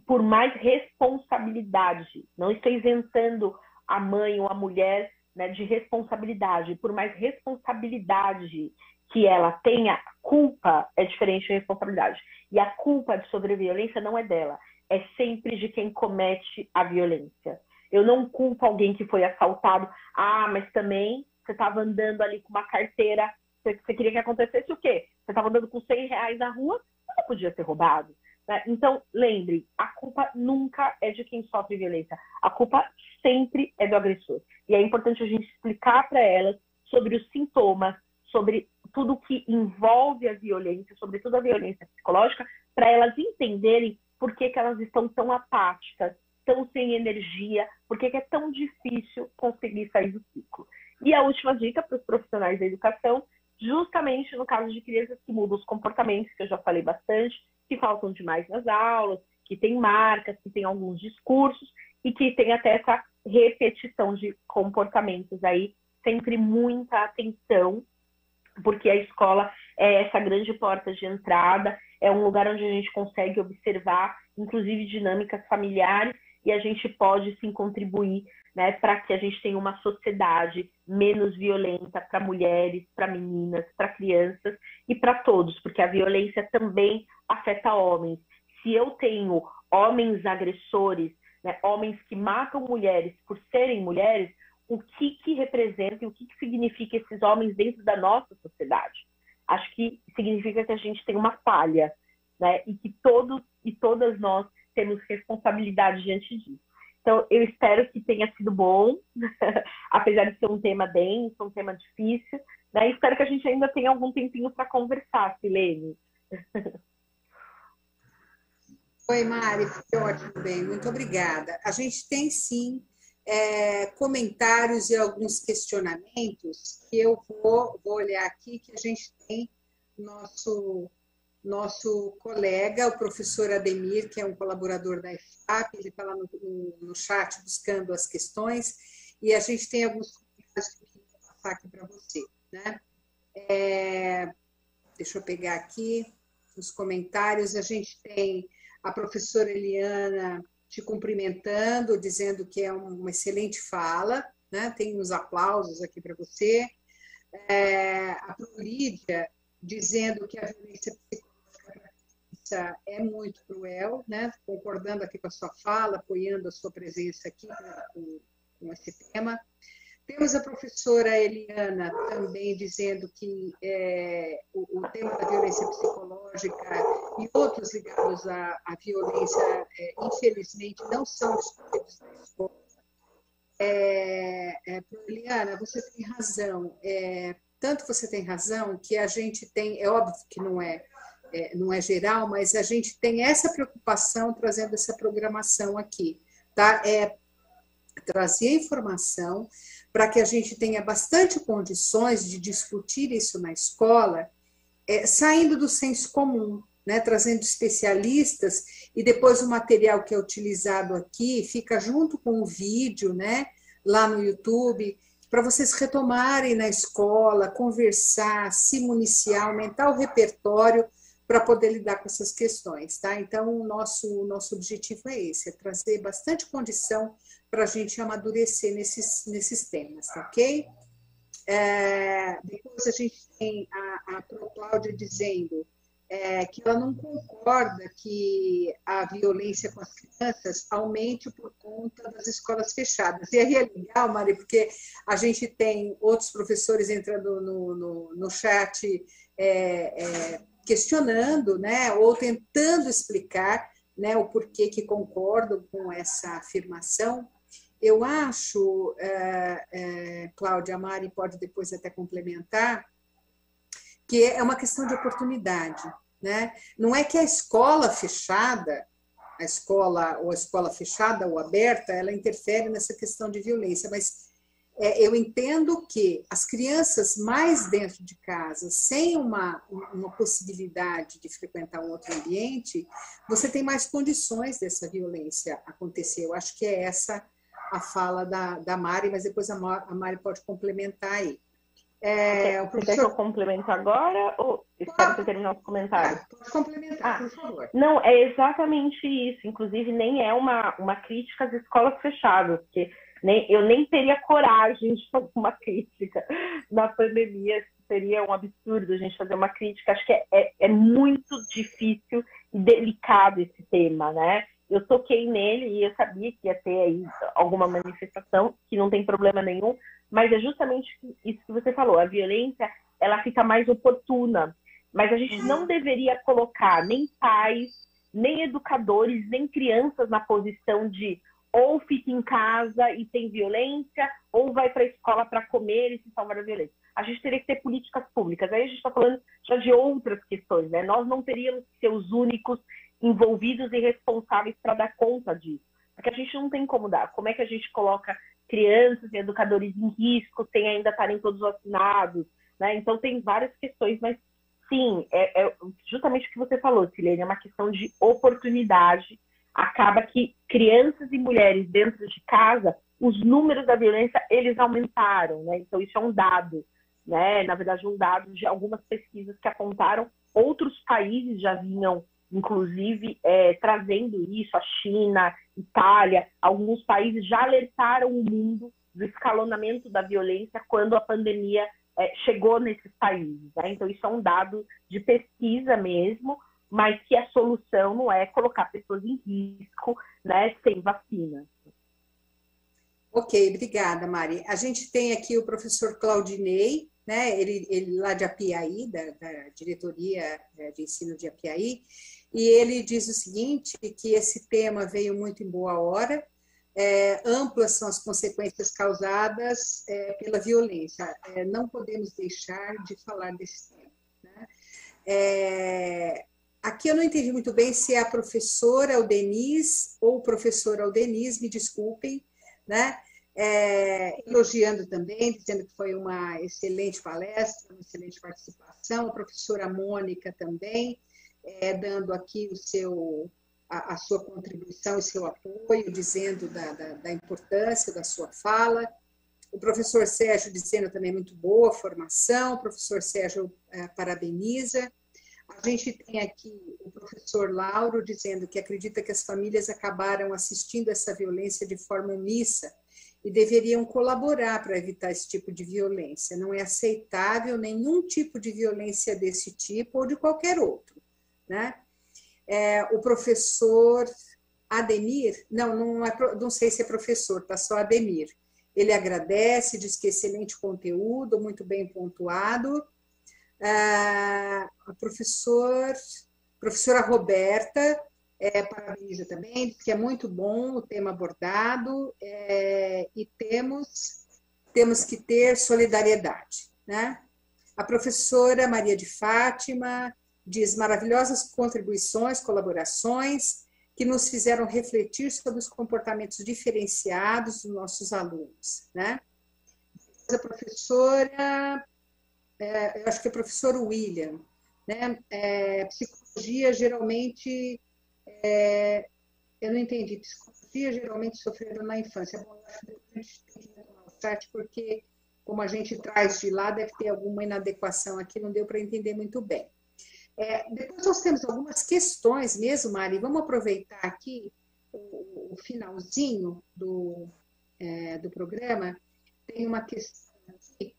por mais responsabilidade, não estou isentando a mãe ou a mulher, né, de responsabilidade, por mais responsabilidade que ela tenha, culpa é diferente de responsabilidade. E a culpa de sofrer violência não é dela, é sempre de quem comete a violência. Eu não culpo alguém que foi assaltado. Ah, mas também você estava andando ali com uma carteira, você queria que acontecesse o quê? Você estava andando com R$100 na rua, não podia ser roubado. Né? Então, lembre, a culpa nunca é de quem sofre violência. A culpa sempre é do agressor. E é importante a gente explicar para elas sobre os sintomas, sobre tudo que envolve a violência, sobretudo a violência psicológica, para elas entenderem por que elas estão tão apáticas, tão sem energia, por que é tão difícil conseguir sair do ciclo. E a última dica para os profissionais da educação, justamente no caso de crianças que mudam os comportamentos, que eu já falei bastante, que faltam demais nas aulas, que tem marcas, que tem alguns discursos e que tem até essa repetição de comportamentos aí, sempre muita atenção, porque a escola é essa grande porta de entrada, é um lugar onde a gente consegue observar, inclusive, dinâmicas familiares, e a gente pode, sim, contribuir, né, para que a gente tenha uma sociedade menos violenta para mulheres, para meninas, para crianças e para todos, porque a violência também afeta homens. Se eu tenho homens agressores, né, homens que matam mulheres por serem mulheres, o que representa e o que significa esses homens dentro da nossa sociedade? Acho que significa que a gente tem uma falha, né? E que todos e todas nós temos responsabilidade diante disso. Então, eu espero que tenha sido bom, apesar de ser um tema denso, um tema difícil, né? Espero que a gente ainda tenha algum tempinho para conversar, Silene. Oi, Mari, foi ótimo, bem, muito obrigada. A gente tem, sim, comentários e alguns questionamentos que eu vou olhar aqui, que a gente tem nosso colega, o professor Ademir, que é um colaborador da EFAP, ele está lá no chat buscando as questões, e a gente tem alguns comentários que eu queria passar aqui para você. Né? deixa eu pegar aqui os comentários. A gente tem a professora Eliana te cumprimentando, dizendo que é uma excelente fala, né? Tem uns aplausos aqui para você. A Lídia dizendo que a violência psicológica é muito cruel, né? Concordando aqui com a sua fala, apoiando a sua presença aqui com esse tema. Temos a professora Eliana também dizendo que o tema da violência psicológica e outros ligados à violência, infelizmente, não são discutidos na escola. Eliana, você tem razão. Tanto você tem razão que a gente tem, é óbvio que não é geral, mas a gente tem essa preocupação trazendo essa programação aqui, tá? Trazer informação para que a gente tenha bastante condições de discutir isso na escola, saindo do senso comum, né? Trazendo especialistas, e depois o material que é utilizado aqui fica junto com o vídeo, né? Lá no YouTube, para vocês retomarem na escola, conversar, se municiar, aumentar o repertório para poder lidar com essas questões, tá? Então, o nosso objetivo é esse, é trazer bastante condição para a gente amadurecer nesses temas, tá ok? Depois a gente tem a Cláudia dizendo que ela não concorda que a violência com as crianças aumente por conta das escolas fechadas. E aí é legal, Mari, porque a gente tem outros professores entrando no chat questionando, né, ou tentando explicar, né, o porquê que concordam com essa afirmação. Eu acho, Cláudia, a Mari pode depois até complementar, que é uma questão de oportunidade, né? Não é que a escola fechada, a escola fechada ou aberta, ela interfere nessa questão de violência, mas eu entendo que as crianças mais dentro de casa, sem uma possibilidade de frequentar um outro ambiente, você tem mais condições dessa violência acontecer. Eu acho que é essa a fala da Mari, mas depois a Mari pode complementar aí. Você quer que eu complemento agora ou espero você terminar os comentários? Pode complementar, por favor. Não, é exatamente isso. Inclusive, nem é uma crítica às escolas fechadas, porque eu nem teria coragem de fazer uma crítica na pandemia. Seria um absurdo a gente fazer uma crítica. Acho que é muito difícil e delicado esse tema, né? Eu toquei nele e eu sabia que ia ter aí alguma manifestação, que não tem problema nenhum, mas é justamente isso que você falou, a violência, ela fica mais oportuna, mas a gente não deveria colocar nem pais, nem educadores, nem crianças na posição de ou fica em casa e tem violência, ou vai para a escola para comer e se salvar da violência. A gente teria que ter políticas públicas. Aí a gente está falando já de outras questões, né? Nós não teríamos que ser os únicos envolvidos e responsáveis para dar conta disso. Porque a gente não tem como dar. Como é que a gente coloca crianças e educadores em risco sem ainda estarem todos vacinados, né? Então tem várias questões, mas sim, é justamente o que você falou, Silene, é uma questão de oportunidade. Acaba que crianças e mulheres dentro de casa, os números da violência, eles aumentaram, né? Então isso é um dado, né? Na verdade, um dado de algumas pesquisas que apontaram, outros países já vinham inclusive trazendo isso, a China, Itália, alguns países já alertaram o mundo do escalonamento da violência quando a pandemia chegou nesses países, né? Então isso é um dado de pesquisa mesmo, mas que a solução não é colocar pessoas em risco, né, sem vacina. Ok, obrigada, Mari. A gente tem aqui o professor Claudinei, né? Ele lá de Apiaí, da diretoria de ensino de Apiaí, e ele diz o seguinte, que esse tema veio muito em boa hora, amplas são as consequências causadas pela violência, não podemos deixar de falar desse tema, né? Aqui eu não entendi muito bem se é a professora Aldenise ou o professor Aldenise, me desculpem, né? Elogiando também, dizendo que foi uma excelente palestra, uma excelente participação, a professora Mônica também, dando aqui a sua contribuição e seu apoio, dizendo da importância da sua fala. O professor Sérgio dizendo também muito boa formação, o professor Sérgio parabeniza. A gente tem aqui o professor Lauro dizendo que acredita que as famílias acabaram assistindo essa violência de forma omissa e deveriam colaborar para evitar esse tipo de violência. Não é aceitável nenhum tipo de violência desse tipo ou de qualquer outro, né? O professor Ademir, não sei se é professor, tá só Ademir. Ele agradece, diz que excelente conteúdo, muito bem pontuado. A professora Roberta parabeniza também, diz que é muito bom o tema abordado e temos que ter solidariedade, né? A professora Maria de Fátima diz maravilhosas contribuições, colaborações que nos fizeram refletir sobre os comportamentos diferenciados dos nossos alunos, né? A professora, eu acho que é o professor William, né? Psicologia geralmente, eu não entendi, psicologia geralmente sofreram na infância. Bom, eu acho que a gente tem que tomar o start, porque como a gente traz de lá, deve ter alguma inadequação aqui, não deu para entender muito bem. Depois nós temos algumas questões mesmo, Mari, vamos aproveitar aqui o finalzinho do programa, tem uma questão aqui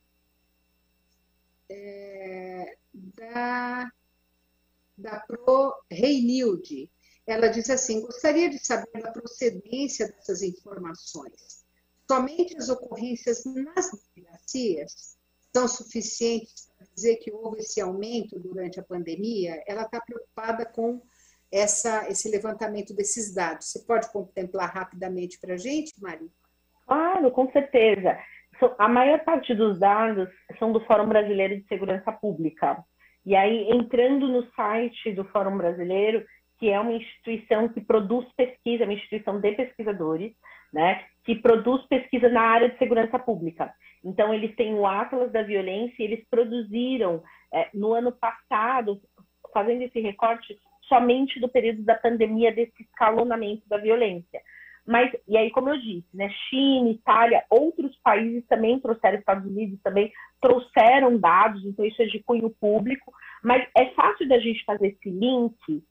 da Pro Reinilde. Ela diz assim, gostaria de saber a procedência dessas informações. Somente as ocorrências nas delegacias são suficientes para dizer que houve esse aumento durante a pandemia? Ela está preocupada com esse levantamento desses dados. Você pode contemplar rapidamente para a gente, Mari? Claro, com certeza. A maior parte dos dados são do Fórum Brasileiro de Segurança Pública. E aí, entrando no site do Fórum Brasileiro, que é uma instituição que produz pesquisa, uma instituição de pesquisadores, né, que produz pesquisa na área de segurança pública. Então, eles têm o Atlas da Violência e eles produziram, no ano passado, fazendo esse recorte, somente do período da pandemia, desse escalonamento da violência. Mas, e aí, como eu disse, né, China, Itália, outros países também trouxeram, Estados Unidos também trouxeram dados, então isso é de cunho público, mas é fácil da gente fazer esse link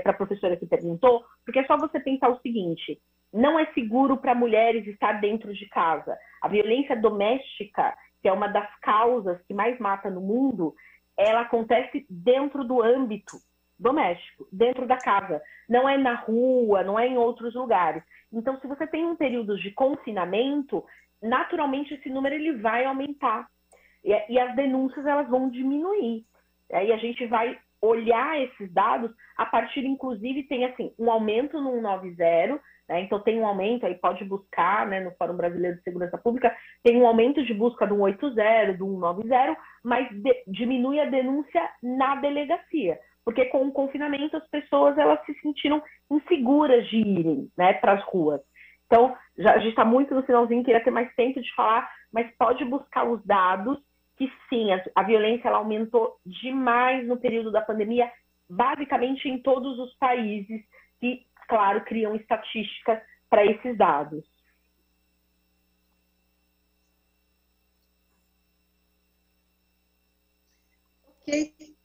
para a professora que perguntou, porque é só você pensar o seguinte, não é seguro para mulheres estar dentro de casa. A violência doméstica, que é uma das causas que mais mata no mundo, ela acontece dentro do âmbito doméstico, dentro da casa. Não é na rua, não é em outros lugares. Então, se você tem um período de confinamento, naturalmente esse número ele vai aumentar. E as denúncias elas vão diminuir. Aí a gente vai olhar esses dados a partir, inclusive, tem assim, um aumento no 190, né? Então tem um aumento, aí pode buscar, né, no Fórum Brasileiro de Segurança Pública, tem um aumento de busca do 180, do 190, mas diminui a denúncia na delegacia. Porque com o confinamento as pessoas elas se sentiram inseguras de irem, né, para as ruas. Então, a gente está muito no finalzinho, queria ter mais tempo de falar, mas pode buscar os dados que sim, a violência ela aumentou demais no período da pandemia, basicamente em todos os países que, claro, criam estatísticas para esses dados.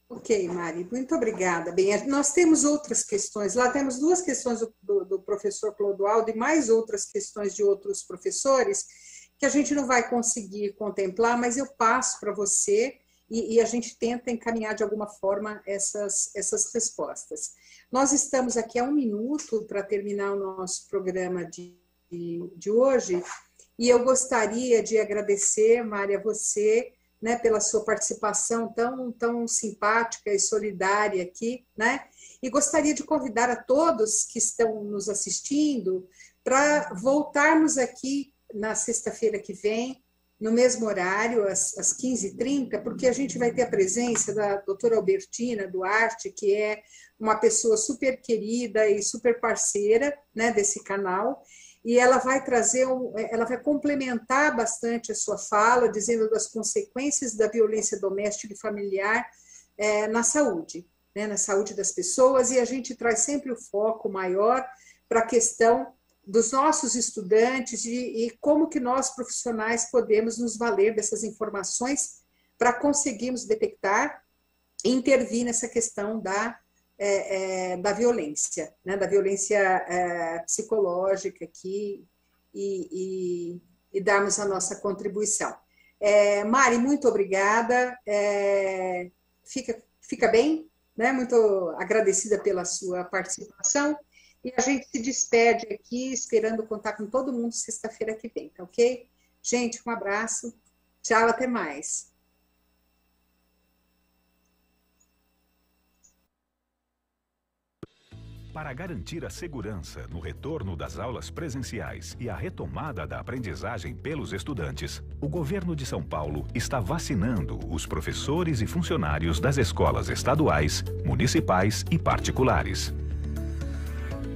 Ok, Mari, muito obrigada. Bem, nós temos outras questões, lá temos duas questões do professor Clodoaldo e mais outras questões de outros professores que a gente não vai conseguir contemplar, mas eu passo para você e a gente tenta encaminhar de alguma forma essas respostas. Nós estamos aqui há 1 minuto para terminar o nosso programa de hoje e eu gostaria de agradecer, Mari, a você, né, pela sua participação tão simpática e solidária aqui, né? E gostaria de convidar a todos que estão nos assistindo para voltarmos aqui na sexta-feira que vem, no mesmo horário, às 15h30, porque a gente vai ter a presença da doutora Albertina Duarte, que é uma pessoa super querida e super parceira, né, desse canal, e ela vai ela vai complementar bastante a sua fala, dizendo das consequências da violência doméstica e familiar na saúde, né, na saúde das pessoas, e a gente traz sempre o foco maior para a questão dos nossos estudantes e como que nós, profissionais, podemos nos valer dessas informações para conseguirmos detectar e intervir nessa questão da violência, né? Da violência psicológica aqui e darmos a nossa contribuição. Mari, muito obrigada. Fica bem, né? Muito agradecida pela sua participação. E a gente se despede aqui, esperando contar com todo mundo sexta-feira que vem, tá ok? Gente, um abraço. Tchau, até mais. Para garantir a segurança no retorno das aulas presenciais e a retomada da aprendizagem pelos estudantes, o governo de São Paulo está vacinando os professores e funcionários das escolas estaduais, municipais e particulares.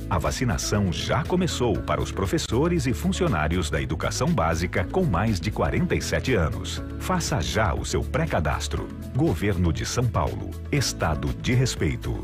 A vacinação já começou para os professores e funcionários da educação básica com mais de 47 anos. Faça já o seu pré-cadastro. Governo de São Paulo. Estado de respeito.